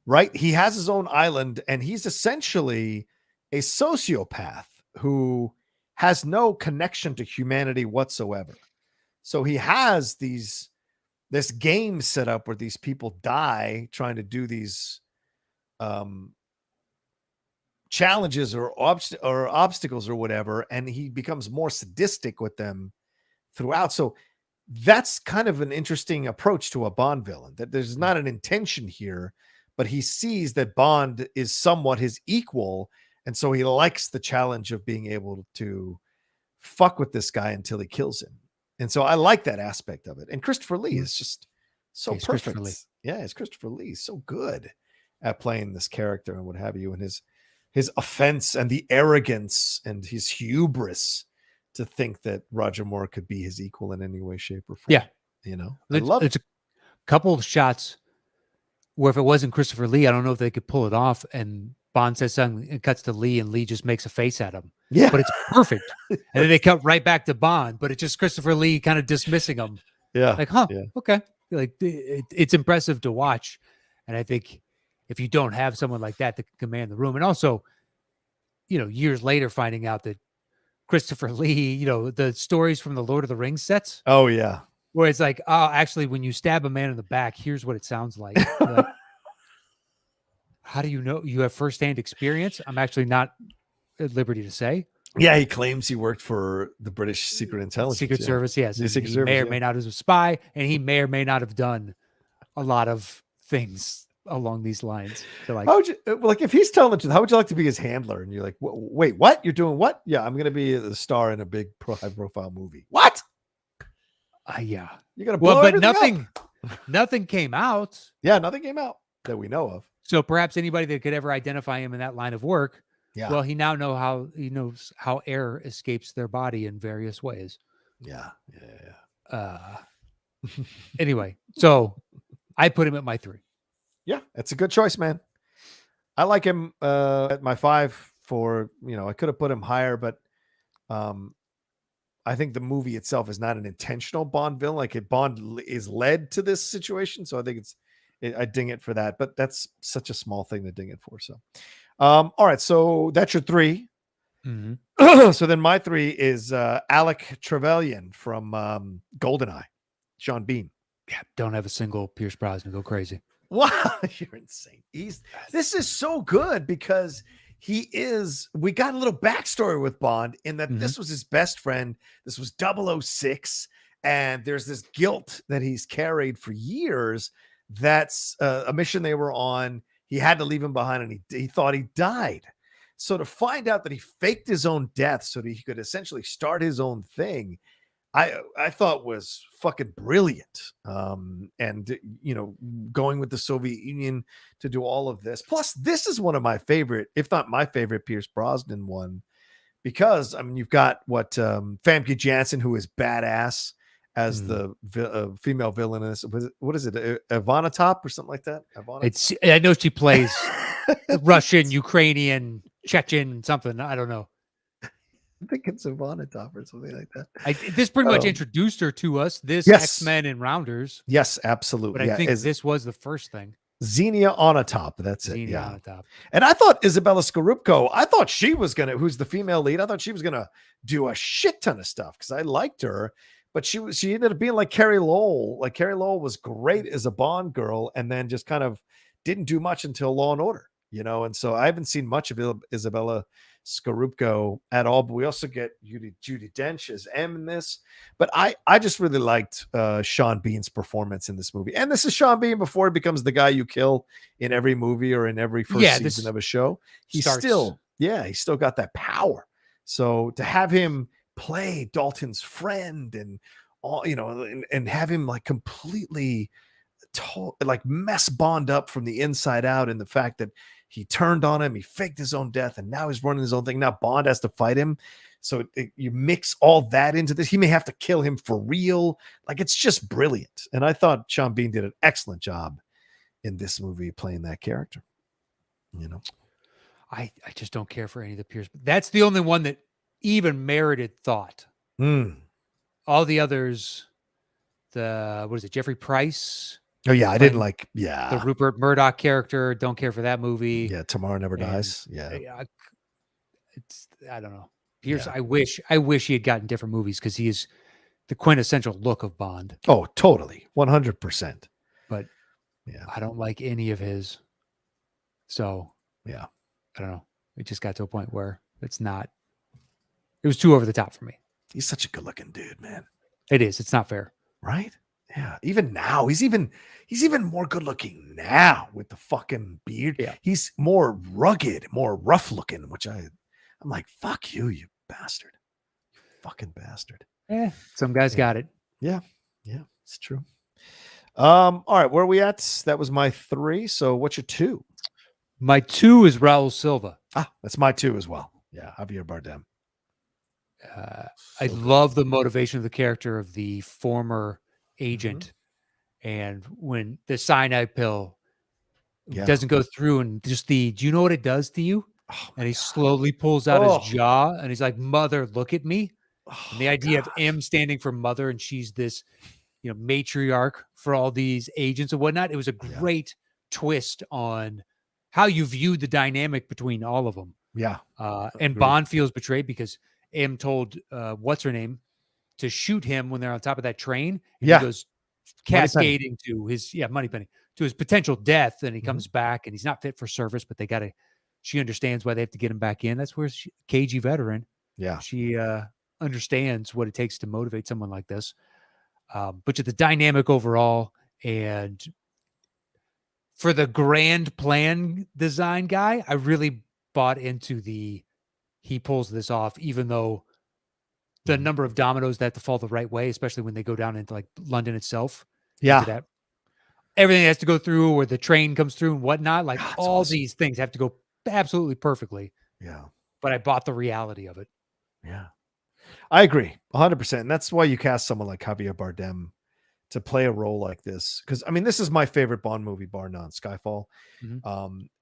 [SPEAKER 1] right? He has his own island, and he's essentially a sociopath who has no connection to humanity whatsoever. So he has this game set up where these people die trying to do these challenges or obstacles or whatever, and he becomes more sadistic with them throughout. So that's kind of an interesting approach to a Bond villain, that there's not an intention here, but he sees that Bond is somewhat his equal. And so he likes the challenge of being able to fuck with this guy until he kills him. And so I like that aspect of it. And Christopher Lee is just so perfect. Yeah, it's Christopher Lee. He's so good at playing this character and what have you. And his offense and the arrogance and his hubris to think that Roger Moore could be his equal in any way, shape, or form.
[SPEAKER 2] Yeah.
[SPEAKER 1] I love it.
[SPEAKER 2] It's a couple of shots where if it wasn't Christopher Lee, I don't know if they could pull it off. And Bond says something, it cuts to Lee, and Lee just makes a face at him.
[SPEAKER 1] Yeah.
[SPEAKER 2] But it's perfect. And then they cut right back to Bond, but it's just Christopher Lee kind of dismissing him.
[SPEAKER 1] Yeah.
[SPEAKER 2] Like, okay. Like it's impressive to watch. And I think if you don't have someone like that can command the room, and also, years later finding out that Christopher Lee, the stories from the Lord of the Rings sets.
[SPEAKER 1] Oh, yeah.
[SPEAKER 2] Where it's like, oh, actually, when you stab a man in the back, here's what it sounds like. Like, how do you know? You have firsthand experience? I'm actually not at liberty to say.
[SPEAKER 1] Yeah, he claims he worked for the British Secret Intelligence.
[SPEAKER 2] Secret Service, yes.
[SPEAKER 1] The Secret
[SPEAKER 2] he
[SPEAKER 1] Service,
[SPEAKER 2] may or may not have a spy, and he may or may not have done a lot of things along these lines. So like,
[SPEAKER 1] how would you, like, if he's telling the truth, how would you like to be his handler? And you're like, wait, what? You're doing what? Yeah, I'm going to be the star in a big high-profile movie. What?
[SPEAKER 2] Yeah.
[SPEAKER 1] You're going to blow
[SPEAKER 2] but
[SPEAKER 1] nothing
[SPEAKER 2] came out.
[SPEAKER 1] Yeah, nothing came out that we know of.
[SPEAKER 2] So perhaps anybody that could ever identify him in that line of work, well, he knows how air escapes their body in various ways.
[SPEAKER 1] Yeah.
[SPEAKER 2] Anyway, so I put him at my 3.
[SPEAKER 1] Yeah, it's a good choice, man. I like him at my 5 for, I could have put him higher, but I think the movie itself is not an intentional Bond villain. Like Bond is led to this situation. So I think I ding it for that, but that's such a small thing to ding it for. So, all right. So that's your 3.
[SPEAKER 2] Mm-hmm.
[SPEAKER 1] So then my 3 is Alec Trevelyan from GoldenEye, Sean Bean.
[SPEAKER 2] Yeah, don't have a single Pierce Brosnan. Go crazy.
[SPEAKER 1] Wow, you're insane. This is so good because we got a little backstory with Bond in that this was his best friend. This was 006. And there's this guilt that he's carried for years. That's a mission they were on. He had to leave him behind and he thought he died. So to find out that he faked his own death so that he could essentially start his own thing, I thought was fucking brilliant. And going with the Soviet Union to do all of this. Plus, this is one of my favorite, if not my favorite, Pierce Brosnan one, because you've got Famke Janssen, who is badass as the female villainess. What is it? Ivana Top or something like that?
[SPEAKER 2] I know she plays Russian, Ukrainian, Chechen, something. I don't know.
[SPEAKER 1] think it's Ivanatov or something like that.
[SPEAKER 2] This pretty much
[SPEAKER 1] Um,
[SPEAKER 2] introduced her to us. This
[SPEAKER 1] yes,
[SPEAKER 2] X-Men and Rounders,
[SPEAKER 1] yes,
[SPEAKER 2] but
[SPEAKER 1] absolutely.
[SPEAKER 2] I
[SPEAKER 1] Yeah,
[SPEAKER 2] think
[SPEAKER 1] is
[SPEAKER 2] this was the first thing.
[SPEAKER 1] Xenia on a top. That's it.
[SPEAKER 2] Xenia on
[SPEAKER 1] Yeah.
[SPEAKER 2] the top.
[SPEAKER 1] And I thought Isabella Scorupco, I thought she was gonna, who's the female lead, I thought she was gonna do a shit ton of stuff because I liked her, but she ended up being like Carrie Lowell. Like Carrie Lowell was great as a Bond girl, and then just kind of didn't do much until Law and Order, And so I haven't seen much of Isabella Scorupco at all. But we also get Judi Dench as M in this. But I just really liked Sean Bean's performance in this movie. And this is Sean Bean before he becomes the guy you kill in every movie or in every first season
[SPEAKER 2] This
[SPEAKER 1] of a show. He's
[SPEAKER 2] starts.
[SPEAKER 1] he's still got that power. So to have him play Dalton's friend and all, and have him like completely like mess Bond up from the inside out, and the fact that he turned on him, he faked his own death, and now he's running his own thing. Now Bond has to fight him. So you mix all that into this. He may have to kill him for real. Like, it's just brilliant. And I thought Sean Bean did an excellent job in this movie playing that character.
[SPEAKER 2] I just don't care for any of the peers. That's the only one that even merited thought. All the others, what is it, Jeffrey Price?
[SPEAKER 1] Oh yeah, I didn't like
[SPEAKER 2] the Rupert Murdoch character. Don't care for that movie.
[SPEAKER 1] Yeah, Tomorrow Never Dies. Yeah,
[SPEAKER 2] I don't know. Pierce. Yeah. I wish he had gotten different movies because he is the quintessential look of Bond.
[SPEAKER 1] Oh, totally, 100%.
[SPEAKER 2] But yeah, I don't like any of his. So
[SPEAKER 1] yeah,
[SPEAKER 2] I don't know. It just got to a point where it's not. It was too over the top for me.
[SPEAKER 1] He's such a good-looking dude, man.
[SPEAKER 2] It is. It's not fair,
[SPEAKER 1] right? Yeah. Even now, he's even more good-looking now with the fucking beard.
[SPEAKER 2] Yeah.
[SPEAKER 1] He's more rugged, more rough-looking, which I'm like, fuck you, you bastard, you fucking bastard.
[SPEAKER 2] Yeah, some guys got it.
[SPEAKER 1] Yeah, it's true. All right, where are we at? That was my 3. So what's your 2?
[SPEAKER 2] My 2 is Raul Silva.
[SPEAKER 1] That's my 2 as well. Yeah, Javier Bardem.
[SPEAKER 2] I love the motivation of the character of the former agent, and when the cyanide pill doesn't go through, and just do you know what it does to you? And he slowly pulls out his jaw, and he's like, "Mother, look at me." And the idea of M standing for mother, and she's this, matriarch for all these agents and whatnot. It was a great twist on how you viewed the dynamic between all of them.
[SPEAKER 1] Yeah.
[SPEAKER 2] And Bond feels betrayed because M told what's her name to shoot him when they're on top of that train. And he goes cascading to his Moneypenny, to his potential death, and he comes back and he's not fit for service, but she understands why they have to get him back in. That's where cagey veteran.
[SPEAKER 1] Yeah.
[SPEAKER 2] She understands what it takes to motivate someone like this. But the dynamic overall, and for the grand plan design guy, I really bought into he pulls this off, even though the number of dominoes that have to fall the right way, especially when they go down into like London itself.
[SPEAKER 1] Yeah.
[SPEAKER 2] Everything has to go through, or the train comes through and whatnot. Like these things have to go absolutely perfectly.
[SPEAKER 1] Yeah.
[SPEAKER 2] But I bought the reality of it.
[SPEAKER 1] Yeah. I agree 100%. And that's why you cast someone like Javier Bardem to play a role like this. Because, I mean, this is my favorite Bond movie, bar none, Skyfall.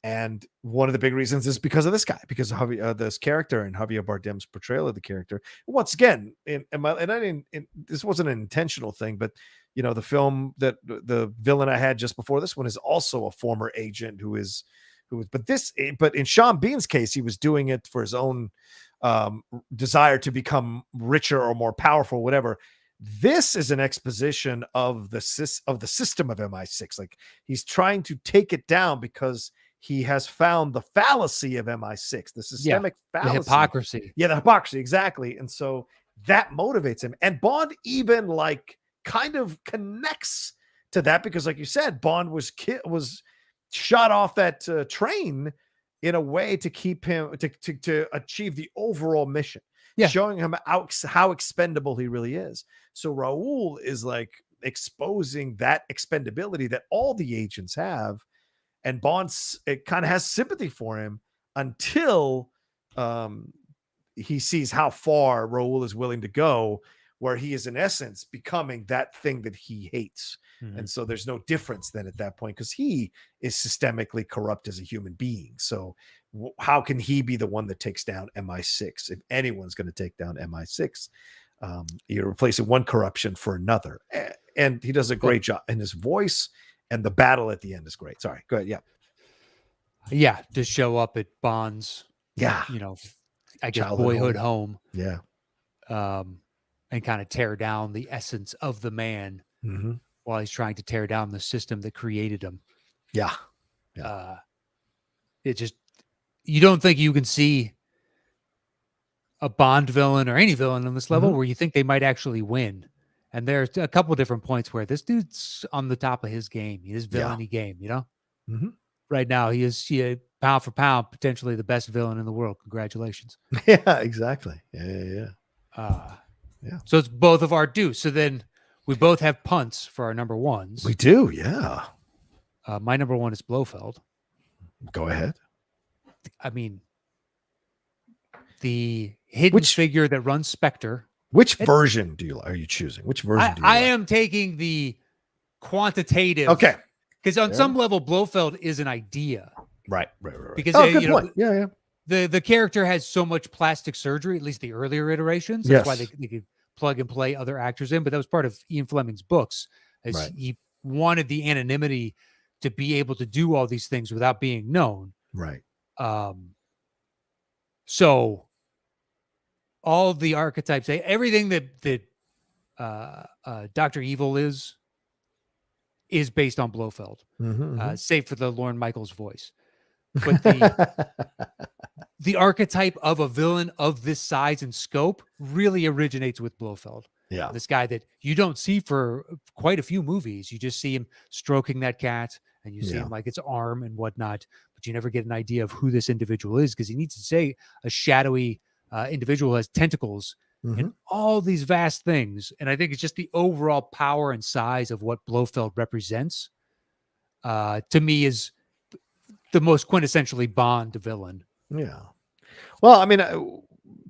[SPEAKER 1] And one of the big reasons is because of this guy, because of this character and Javier Bardem's portrayal of the character. Once again, this wasn't an intentional thing, but the film that the villain I had just before this one is also a former agent but in Sean Bean's case, he was doing it for his own desire to become richer or more powerful, whatever. This is an exposition of the system of MI6. Like, he's trying to take it down because he has found the fallacy of MI6, the systemic fallacy,
[SPEAKER 2] the hypocrisy.
[SPEAKER 1] Yeah, the hypocrisy, exactly. And so that motivates him. And Bond even kind of connects to that because, like you said, Bond was shot off that train in a way to keep him to achieve the overall mission. Showing him how expendable he really is. So Raul is like exposing that expendability that all the agents have, and Bond it kind of has sympathy for him until he sees how far Raul is willing to go where he is in essence becoming that thing that he hates.
[SPEAKER 2] Mhm.
[SPEAKER 1] And so there's no difference then at that point because he is systemically corrupt as a human being. So how can he be the one that takes down MI6? If anyone's going to take down MI6, you're replacing one corruption for another. And he does a great job. And his voice and the battle at the end is great. Sorry, go ahead. Yeah.
[SPEAKER 2] Yeah, to show up at Bond's,
[SPEAKER 1] Yeah.
[SPEAKER 2] I guess
[SPEAKER 1] Childhood
[SPEAKER 2] boyhood home,
[SPEAKER 1] Yeah.
[SPEAKER 2] and kind of tear down the essence of the man
[SPEAKER 1] Mm-hmm.
[SPEAKER 2] while he's trying to tear down the system that created him.
[SPEAKER 1] Yeah.
[SPEAKER 2] It just, you don't think you can see a Bond villain or any villain on this level where you think they might actually win. And there's a couple different points where this dude's on the top of his game, his villainy game,
[SPEAKER 1] Mm-hmm.
[SPEAKER 2] Right now he is pound for pound potentially the best villain in the world. Congratulations.
[SPEAKER 1] Yeah, exactly. Yeah.
[SPEAKER 2] So it's both of our due. So then we both have punts for our number ones.
[SPEAKER 1] We do. Yeah.
[SPEAKER 2] My number one is Blofeld.
[SPEAKER 1] Go ahead.
[SPEAKER 2] I mean, the hidden figure that runs Spectre.
[SPEAKER 1] Which version are you choosing? Which version do you like?
[SPEAKER 2] am taking the quantitative.
[SPEAKER 1] Okay.
[SPEAKER 2] Because on some level, Blofeld is an idea.
[SPEAKER 1] Right.
[SPEAKER 2] Because
[SPEAKER 1] good point. Yeah.
[SPEAKER 2] The character has so much plastic surgery, at least the earlier iterations. That's why they could plug and play other actors in. But that was part of Ian Fleming's books, as he wanted the anonymity to be able to do all these things without being known.
[SPEAKER 1] Right.
[SPEAKER 2] So all the archetypes, everything that Dr. Evil is based on Blofeld, save for the Lorne Michaels voice. But the archetype of a villain of this size and scope really originates with Blofeld.
[SPEAKER 1] Yeah.
[SPEAKER 2] This guy that you don't see for quite a few movies. You just see him stroking that cat and you see him like its arm and whatnot, but you never get an idea of who this individual is because he needs to say a shadowy individual has tentacles and all these vast things. And I think it's just the overall power and size of what Blofeld represents, to me, is the most quintessentially Bond villain.
[SPEAKER 1] Yeah. Well, I mean,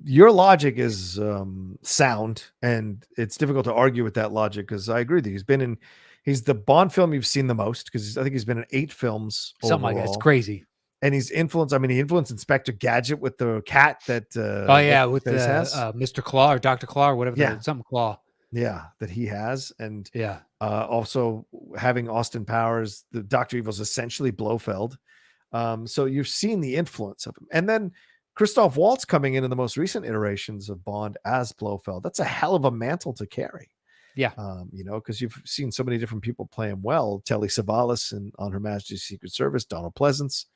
[SPEAKER 1] your logic is sound, and it's difficult to argue with that logic because I agree with you. He's the Bond film you've seen the most because I think he's been in 8 films.
[SPEAKER 2] Something like that. It's crazy.
[SPEAKER 1] And he's influenced. I mean, he influenced Inspector Gadget with the cat that.
[SPEAKER 2] With Mr. Claw or Dr. Claw or whatever. Something Claw.
[SPEAKER 1] Yeah, that he has, and
[SPEAKER 2] yeah,
[SPEAKER 1] also having Austin Powers, the Dr. Evil's essentially Blofeld. So you've seen the influence of him, and then Christoph Waltz coming in the most recent iterations of Bond as Blofeld. That's a hell of a mantle to carry.
[SPEAKER 2] Yeah.
[SPEAKER 1] Because you've seen so many different people play him well. Telly Savalas and On Her Majesty's Secret Service, Donald Pleasance,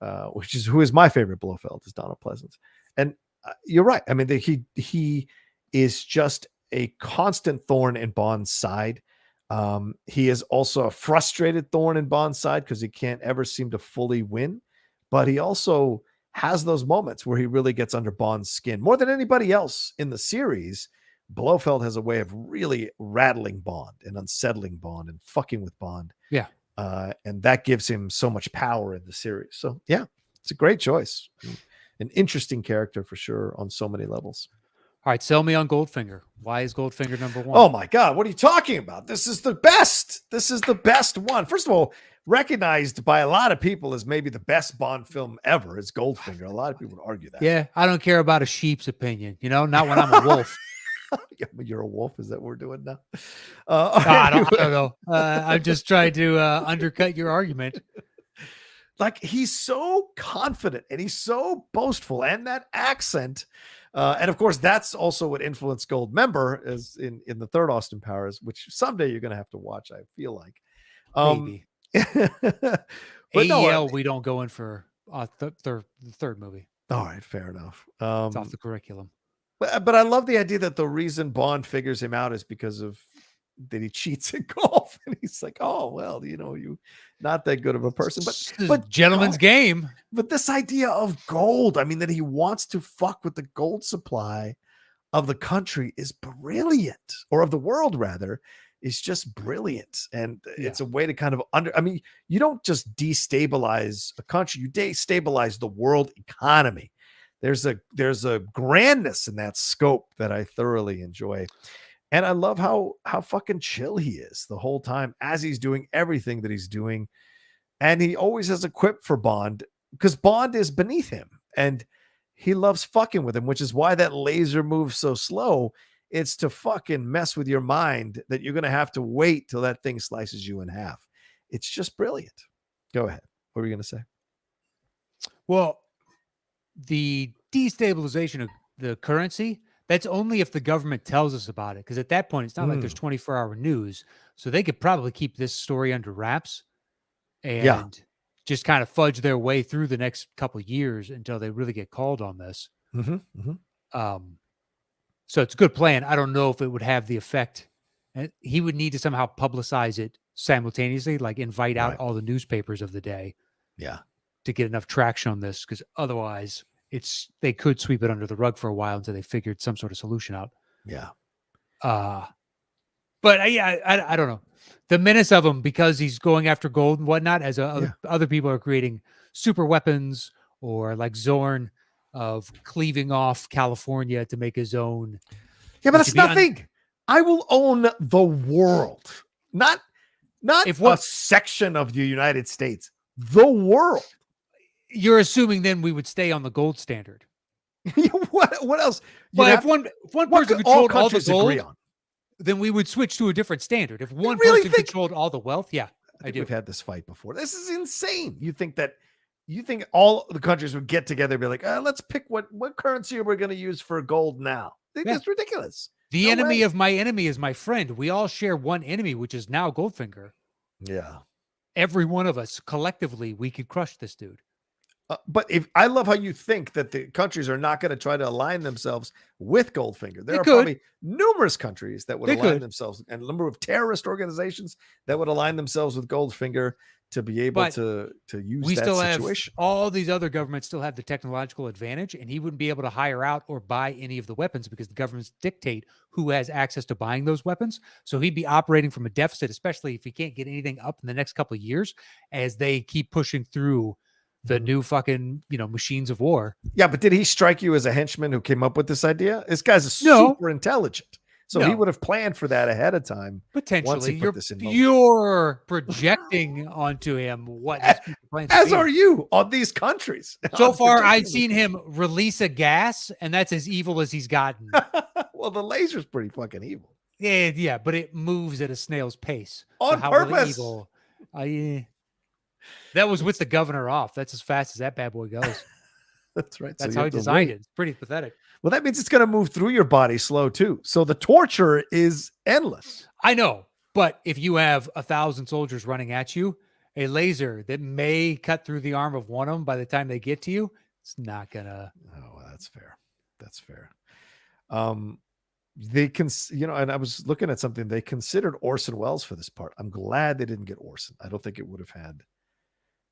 [SPEAKER 1] who is my favorite Blofeld, is Donald Pleasance. And you're right. I mean, he is just a constant thorn in Bond's side. He is also a frustrated thorn in Bond's side because he can't ever seem to fully win. But he also has those moments where he really gets under Bond's skin more than anybody else in the series. Blofeld has a way of really rattling Bond and unsettling Bond and fucking with Bond.
[SPEAKER 2] Yeah.
[SPEAKER 1] And that gives him so much power in the series. So yeah, it's a great choice. An interesting character for sure on so many levels.
[SPEAKER 2] All right, sell me on Goldfinger. Why is Goldfinger number 1?
[SPEAKER 1] Oh my God, what are you talking about? This is the best. This is the best one. First of all, recognized by a lot of people as maybe the best Bond film ever is Goldfinger. A lot of people would argue that.
[SPEAKER 2] Yeah, I don't care about a sheep's opinion, not when I'm a wolf.
[SPEAKER 1] Yeah, but you're a wolf. Is that what we're doing now?
[SPEAKER 2] I don't know. I'm just trying to undercut your argument.
[SPEAKER 1] Like, he's so confident and he's so boastful, and that accent. And of course, that's also what influenced Goldmember is in the third Austin Powers, which someday you're going to have to watch, I feel like.
[SPEAKER 2] Maybe.
[SPEAKER 1] But
[SPEAKER 2] AEL, we don't go in for the third movie.
[SPEAKER 1] All right, fair enough.
[SPEAKER 2] It's off the curriculum.
[SPEAKER 1] But I love the idea that the reason Bond figures him out is because of that he cheats at golf, and he's like, oh well, you not that good of a person, but
[SPEAKER 2] gentleman's game.
[SPEAKER 1] But this idea of gold, I mean, that he wants to fuck with the gold supply of the country is brilliant, or of the world rather, is just brilliant. And it's a way to kind of you don't just destabilize a country, you destabilize the world economy. There's a grandness in that scope that I thoroughly enjoy. And I love how fucking chill he is the whole time as he's doing everything that he's doing. And he always has a quip for Bond because Bond is beneath him and he loves fucking with him, which is why that laser moves so slow. It's to fucking mess with your mind that you're going to have to wait till that thing slices you in half. It's just brilliant. Go ahead. What were you going to say?
[SPEAKER 2] Well, the destabilization of the currency, that's only if the government tells us about it. Because at that point, it's not like there's 24-hour news. So they could probably keep this story under wraps
[SPEAKER 1] Yeah.
[SPEAKER 2] and just kind of fudge their way through the next couple years until they really get called on this. So it's a good plan. I don't know if it would have the effect. And he would need to somehow publicize it simultaneously, like invite out
[SPEAKER 1] Right.
[SPEAKER 2] all the newspapers of the day
[SPEAKER 1] Yeah.
[SPEAKER 2] to get enough traction on this, because otherwise they could sweep it under the rug for a while until they figured some sort of solution out.
[SPEAKER 1] Yeah.
[SPEAKER 2] But I don't know. The menace of him, because he's going after gold and whatnot, as other people are creating super weapons, or like Zorn of cleaving off California to make his own.
[SPEAKER 1] Yeah, but it's nothing. I will own the world, not a section of the United States. The world.
[SPEAKER 2] You're assuming then we would stay on the gold standard.
[SPEAKER 1] What else?
[SPEAKER 2] Well, if one person controlled all the gold, then we would switch to a different standard. If one person controlled all the wealth, yeah, I do.
[SPEAKER 1] We've had this fight before. This is insane. You think all the countries would get together and be like, let's pick what currency we're going to use for gold now. That's ridiculous.
[SPEAKER 2] The enemy of my enemy is my friend. We all share one enemy, which is now Goldfinger.
[SPEAKER 1] Yeah.
[SPEAKER 2] Every one of us collectively, we could crush this dude.
[SPEAKER 1] But if I love how you think that the countries are not going to try to align themselves with Goldfinger. There are probably numerous countries that would align themselves, and a number of terrorist organizations that would align themselves with Goldfinger to be able to use
[SPEAKER 2] we
[SPEAKER 1] that
[SPEAKER 2] still
[SPEAKER 1] situation.
[SPEAKER 2] Have all these other governments still have the technological advantage, and he wouldn't be able to hire out or buy any of the weapons because the governments dictate who has access to buying those weapons. So he'd be operating from a deficit, especially if he can't get anything up in the next couple of years as they keep pushing through the new fucking, machines of war.
[SPEAKER 1] Yeah, but did he strike you as a henchman who came up with this idea? This guy's super intelligent. So he would have planned for that ahead of time.
[SPEAKER 2] Potentially. You're projecting onto him what his future plans
[SPEAKER 1] as are you on these countries.
[SPEAKER 2] So far, I've seen him release a gas, and that's as evil as he's gotten.
[SPEAKER 1] Well, the laser's pretty fucking evil.
[SPEAKER 2] Yeah, but it moves at a snail's pace.
[SPEAKER 1] On purpose.
[SPEAKER 2] Really evil. That was with the governor off. That's as fast as that bad boy goes.
[SPEAKER 1] That's right.
[SPEAKER 2] That's how he designed it. It's pretty pathetic.
[SPEAKER 1] Well, that means it's going to move through your body slow too. So the torture is endless.
[SPEAKER 2] I know. But if you have 1,000 soldiers running at you, a laser that may cut through the arm of one of them by the time they get to you, it's not going to.
[SPEAKER 1] Oh, that's fair. That's fair. They can, and I was looking at something. They considered Orson Welles for this part. I'm glad they didn't get Orson. I don't think it would have had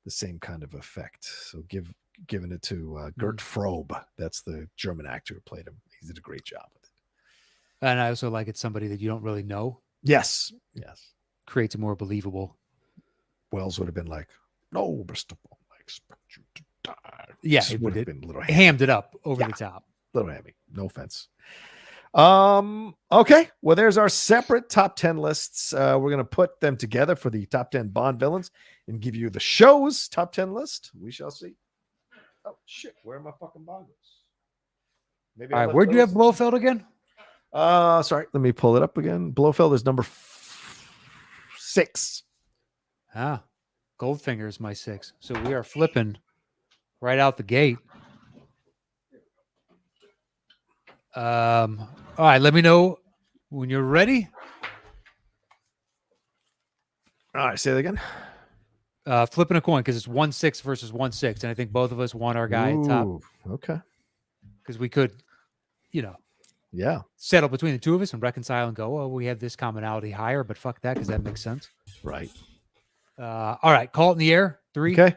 [SPEAKER 1] the same kind of effect. So giving it to Gert Frobe. That's the German actor who played him. He did a great job with it.
[SPEAKER 2] And I also like it's somebody that you don't really know.
[SPEAKER 1] Yes.
[SPEAKER 2] Creates it more believable.
[SPEAKER 1] Wells would have been like, "No, Mr. Bond, I expect you to die."
[SPEAKER 2] Yeah, it would have been a little hammed it up over the top.
[SPEAKER 1] Little hammy. No offense. Okay. Well, there's our separate top 10 lists. We're going to put them together for the top 10 Bond villains and give you the show's top 10 list. We shall see. Oh, shit. Where are my fucking Bondos?
[SPEAKER 2] Maybe. All right. Where'd you have Blofeld again?
[SPEAKER 1] Sorry. Let me pull it up again. Blofeld is number 6.
[SPEAKER 2] Goldfinger is my 6. So we are flipping right out the gate. All right, let me know when you're ready.
[SPEAKER 1] All right, say that again.
[SPEAKER 2] Flipping a coin because it's 1-6 versus 1-6, and I think both of us want our guy at top.
[SPEAKER 1] Okay.
[SPEAKER 2] Because we could, settle between the two of us and reconcile and go, we have this commonality higher, but fuck that because that makes sense.
[SPEAKER 1] Right.
[SPEAKER 2] All right, call it in the air. 3,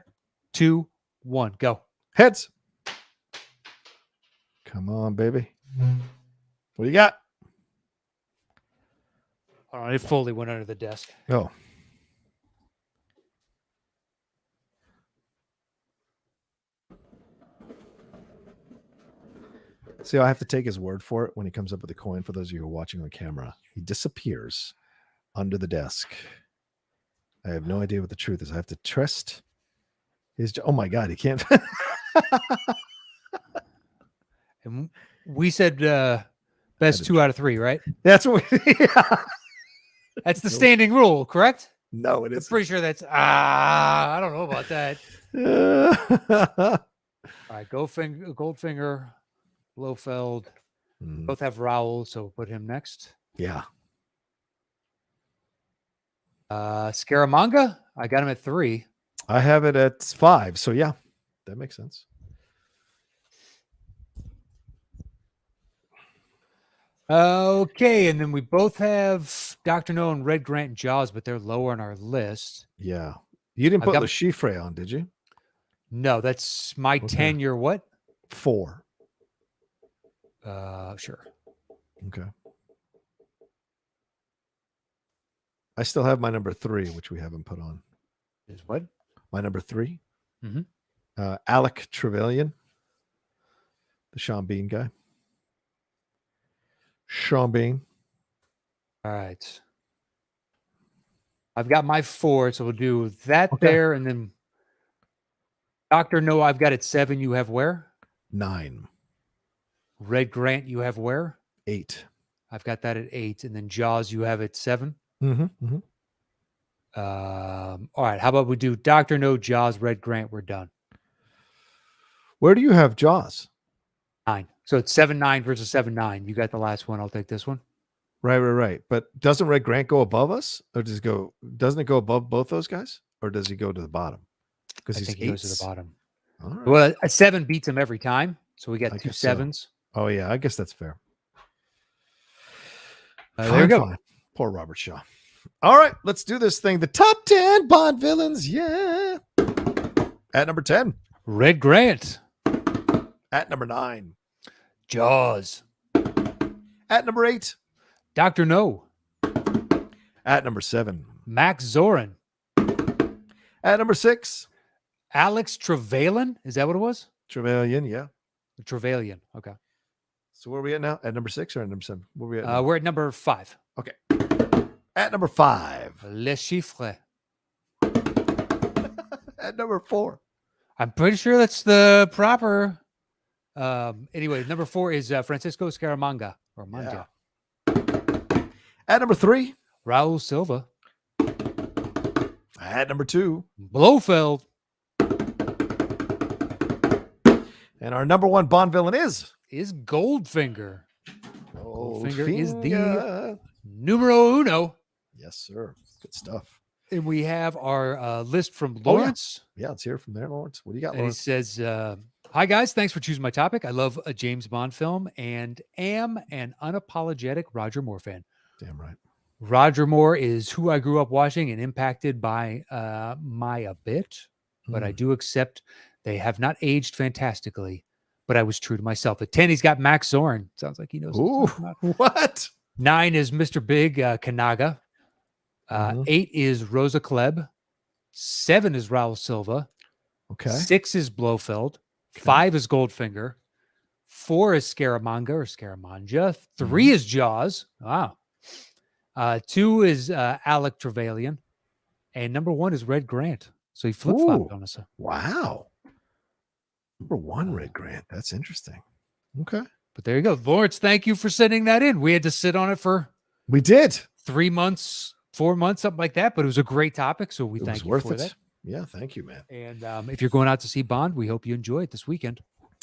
[SPEAKER 2] 2, 1, go.
[SPEAKER 1] Heads. Come on, baby. What do you got?
[SPEAKER 2] All right, it fully went under the desk.
[SPEAKER 1] Oh. See, I have to take his word for it when he comes up with a coin. For those of you who are watching on camera, he disappears under the desk. I have no idea what the truth is. I have to trust his. Oh my God, he can't.
[SPEAKER 2] And we said best 2 out of 3, right?
[SPEAKER 1] That's what. Yeah.
[SPEAKER 2] That's the standing rule, correct?
[SPEAKER 1] No, it
[SPEAKER 2] I'm
[SPEAKER 1] is.
[SPEAKER 2] pretty sure that's I don't know about that. All right, Goldfinger, Blofeld. Both have Raoul, so we'll put him next.
[SPEAKER 1] Yeah.
[SPEAKER 2] Scaramanga, I got him at 3.
[SPEAKER 1] I have it at 5. So yeah, that makes sense.
[SPEAKER 2] Okay, and then we both have Dr. No and Red Grant and Jaws, but they're lower on our list.
[SPEAKER 1] Yeah. You didn't
[SPEAKER 2] I've
[SPEAKER 1] put
[SPEAKER 2] got-
[SPEAKER 1] Le Chiffre on, did you?
[SPEAKER 2] No, that's my
[SPEAKER 1] Okay.
[SPEAKER 2] 10. You're what?
[SPEAKER 1] 4.
[SPEAKER 2] Sure.
[SPEAKER 1] Okay. I still have my number 3, which we haven't put on.
[SPEAKER 2] Is what?
[SPEAKER 1] My number 3.
[SPEAKER 2] Mhm.
[SPEAKER 1] Alec Trevelyan, the Sean Bean guy. Sean Bean.
[SPEAKER 2] All right. I've got my 4, so we'll do that
[SPEAKER 1] Okay.
[SPEAKER 2] there, and then Dr. No, I've got at 7. You have where?
[SPEAKER 1] 9.
[SPEAKER 2] Red Grant, you have where?
[SPEAKER 1] 8.
[SPEAKER 2] I've got that at 8, and then Jaws, you have at 7.
[SPEAKER 1] Mm-hmm.
[SPEAKER 2] All right. How about we do Dr. No, Jaws, Red Grant? We're done.
[SPEAKER 1] Where do you have Jaws?
[SPEAKER 2] 9. So it's 7-9 versus 7-9. You got the last one. I'll take this one.
[SPEAKER 1] Right. But doesn't Red Grant go above us, or doesn't it go above both those guys, or does he go to the bottom? Because
[SPEAKER 2] I
[SPEAKER 1] he's
[SPEAKER 2] think he goes to the
[SPEAKER 1] 8s.
[SPEAKER 2] bottom.
[SPEAKER 1] All right.
[SPEAKER 2] Well, a 7 beats him every time. So we got
[SPEAKER 1] I
[SPEAKER 2] 2
[SPEAKER 1] guess so.
[SPEAKER 2] 7s.
[SPEAKER 1] Oh yeah, I guess that's fair.
[SPEAKER 2] There we go.
[SPEAKER 1] Fine. Poor Robert Shaw. All right, let's do this thing. The top 10 Bond villains. Yeah. At number 10.
[SPEAKER 2] Red Grant.
[SPEAKER 1] At number 9.
[SPEAKER 2] Jaws.
[SPEAKER 1] At number 8.
[SPEAKER 2] Dr. No.
[SPEAKER 1] At number 7.
[SPEAKER 2] Max Zorin.
[SPEAKER 1] At number 6.
[SPEAKER 2] Alex Trevelyan. Is that what it was?
[SPEAKER 1] Trevelyan, yeah.
[SPEAKER 2] Trevelyan. Okay.
[SPEAKER 1] So where are we at now? At number 6 or at number 7? Where are we at now?
[SPEAKER 2] We're at number 5.
[SPEAKER 1] Okay. At number 5.
[SPEAKER 2] Les Chiffres.
[SPEAKER 1] At number 4.
[SPEAKER 2] I'm pretty sure that's the proper. Anyway, number 4 is Francisco Scaramanga or Manja.
[SPEAKER 1] Yeah. At number 3.
[SPEAKER 2] Raul Silva.
[SPEAKER 1] At number 2.
[SPEAKER 2] Blofeld.
[SPEAKER 1] And our number 1 Bond villain is
[SPEAKER 2] Goldfinger. Goldfinger is the
[SPEAKER 1] Goldfinger.
[SPEAKER 2] numero uno.
[SPEAKER 1] Yes, sir. Good stuff.
[SPEAKER 2] And we have our list from
[SPEAKER 1] Oh, yeah.
[SPEAKER 2] Lawrence.
[SPEAKER 1] Yeah, let's hear from there, Lawrence. What do you got,
[SPEAKER 2] And he
[SPEAKER 1] Lawrence?
[SPEAKER 2] says, hi, guys. Thanks for choosing my topic. I love a James Bond film and am an unapologetic Roger Moore fan.
[SPEAKER 1] Damn right.
[SPEAKER 2] Roger Moore is who I grew up watching and impacted by my a bit, but I do accept they have not aged fantastically, but I was true to myself. At 10, he's got Max Zorin. Sounds like he knows.
[SPEAKER 1] Ooh, what?
[SPEAKER 2] 9 is Mr. Big Kanaga. 8 is Rosa Klebb. 7 is Raul Silva.
[SPEAKER 1] Okay.
[SPEAKER 2] 6 is Blofeld.
[SPEAKER 1] Okay.
[SPEAKER 2] 5 is Goldfinger. 4 is Scaramanga or Scaramanga. 3 is Jaws. Wow. 2 is Alec Trevelyan. And number 1 is Red Grant. So he flip-flopped
[SPEAKER 1] Ooh.
[SPEAKER 2] on us.
[SPEAKER 1] Wow. Number 1, Red Grant. That's interesting. Okay.
[SPEAKER 2] But there you go. Lawrence, thank you for sending that in. We had to sit on it for
[SPEAKER 1] We did.
[SPEAKER 2] 3 months, 4 months, something like that. But it was a great topic. So we
[SPEAKER 1] It
[SPEAKER 2] thank
[SPEAKER 1] was
[SPEAKER 2] you
[SPEAKER 1] worth
[SPEAKER 2] for
[SPEAKER 1] it.
[SPEAKER 2] that.
[SPEAKER 1] Yeah, thank you, man.
[SPEAKER 2] And if you're going out to see Bond, we hope you enjoy it this weekend.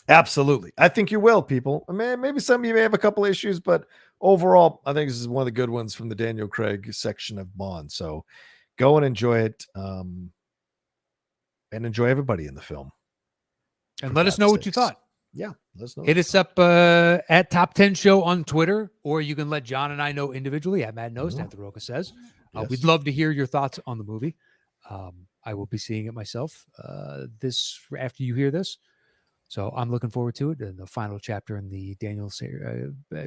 [SPEAKER 1] Absolutely. I think you will, people. I mean, maybe some of you may have a couple issues, but overall, I think this is one of the good ones from the Daniel Craig section of Bond. So go and enjoy it, and enjoy everybody in the film.
[SPEAKER 2] And
[SPEAKER 1] For
[SPEAKER 2] let us
[SPEAKER 1] God's
[SPEAKER 2] know what you
[SPEAKER 1] sakes.
[SPEAKER 2] thought.
[SPEAKER 1] Yeah, let us know.
[SPEAKER 2] Hit us up at Top 10 Show on Twitter, or you can let John and I know individually at Mad Nose, at The Roca Says.
[SPEAKER 1] Yes.
[SPEAKER 2] We'd love to hear your thoughts on the movie. I will be seeing it myself after you hear this. So I'm looking forward to it. The final chapter in the Daniel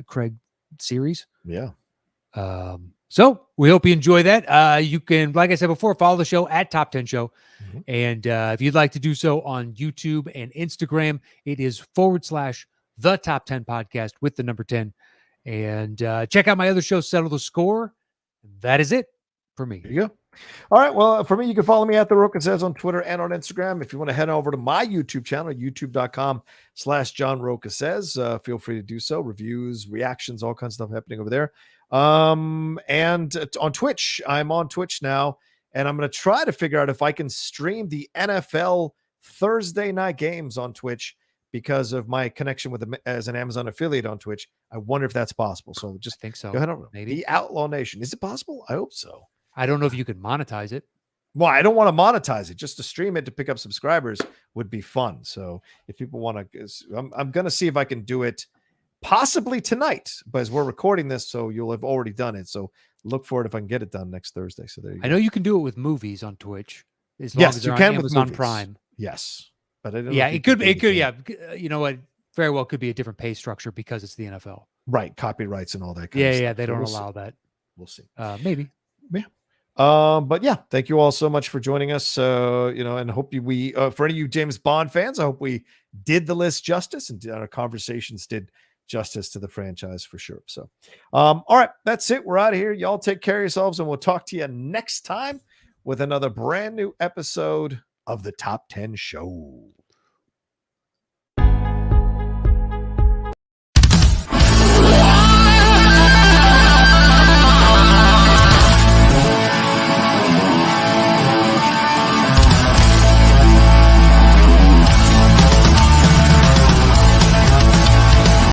[SPEAKER 2] Craig series.
[SPEAKER 1] Yeah.
[SPEAKER 2] So we hope you enjoy that. You can, like I said before, follow the show at Top 10 Show. And if you'd like to do so on YouTube and Instagram, it is the Top 10 podcast with the number 10. And check out my other show, Settle the Score. That is it for me.
[SPEAKER 1] There you go. All right. Well, for me, you can follow me at The Roca Says on Twitter and on Instagram. If you want to head over to my YouTube channel, youtube.com/John Roca Says, feel free to do so. Reviews, reactions, all kinds of stuff happening over there. And on Twitch, I'm on Twitch now, and I'm going to try to figure out if I can stream the NFL Thursday night games on Twitch because of my connection with as an Amazon affiliate on Twitch. I wonder if that's possible. So just
[SPEAKER 2] I think so.
[SPEAKER 1] go ahead on
[SPEAKER 2] Maybe.
[SPEAKER 1] The Outlaw Nation. Is it possible? I hope so.
[SPEAKER 2] I don't know if you could monetize it.
[SPEAKER 1] Well, I don't want to monetize it. Just to stream it to pick up subscribers would be fun. So if people want to, I'm going to see if I can do it possibly tonight, but as we're recording this, so you'll have already done it. So look for it if I can get it done next Thursday. So there you go.
[SPEAKER 2] I know you can do it with movies on Twitch as long as they're on Amazon Prime.
[SPEAKER 1] Yes, but I don't
[SPEAKER 2] yeah,
[SPEAKER 1] know
[SPEAKER 2] it could. Yeah, you know what? Very well could be a different pay structure because it's the NFL.
[SPEAKER 1] Right, copyrights and all that. Kind of stuff.
[SPEAKER 2] Yeah, they don't allow that.
[SPEAKER 1] We'll see.
[SPEAKER 2] Maybe.
[SPEAKER 1] Yeah. But yeah, thank you all so much for joining us. And hope we for any of you James Bond fans, I hope we did the list justice and our conversations did justice to the franchise for sure. So, all right, that's it. We're out of here. Y'all take care of yourselves, and we'll talk to you next time with another brand new episode of the Top 10 Show.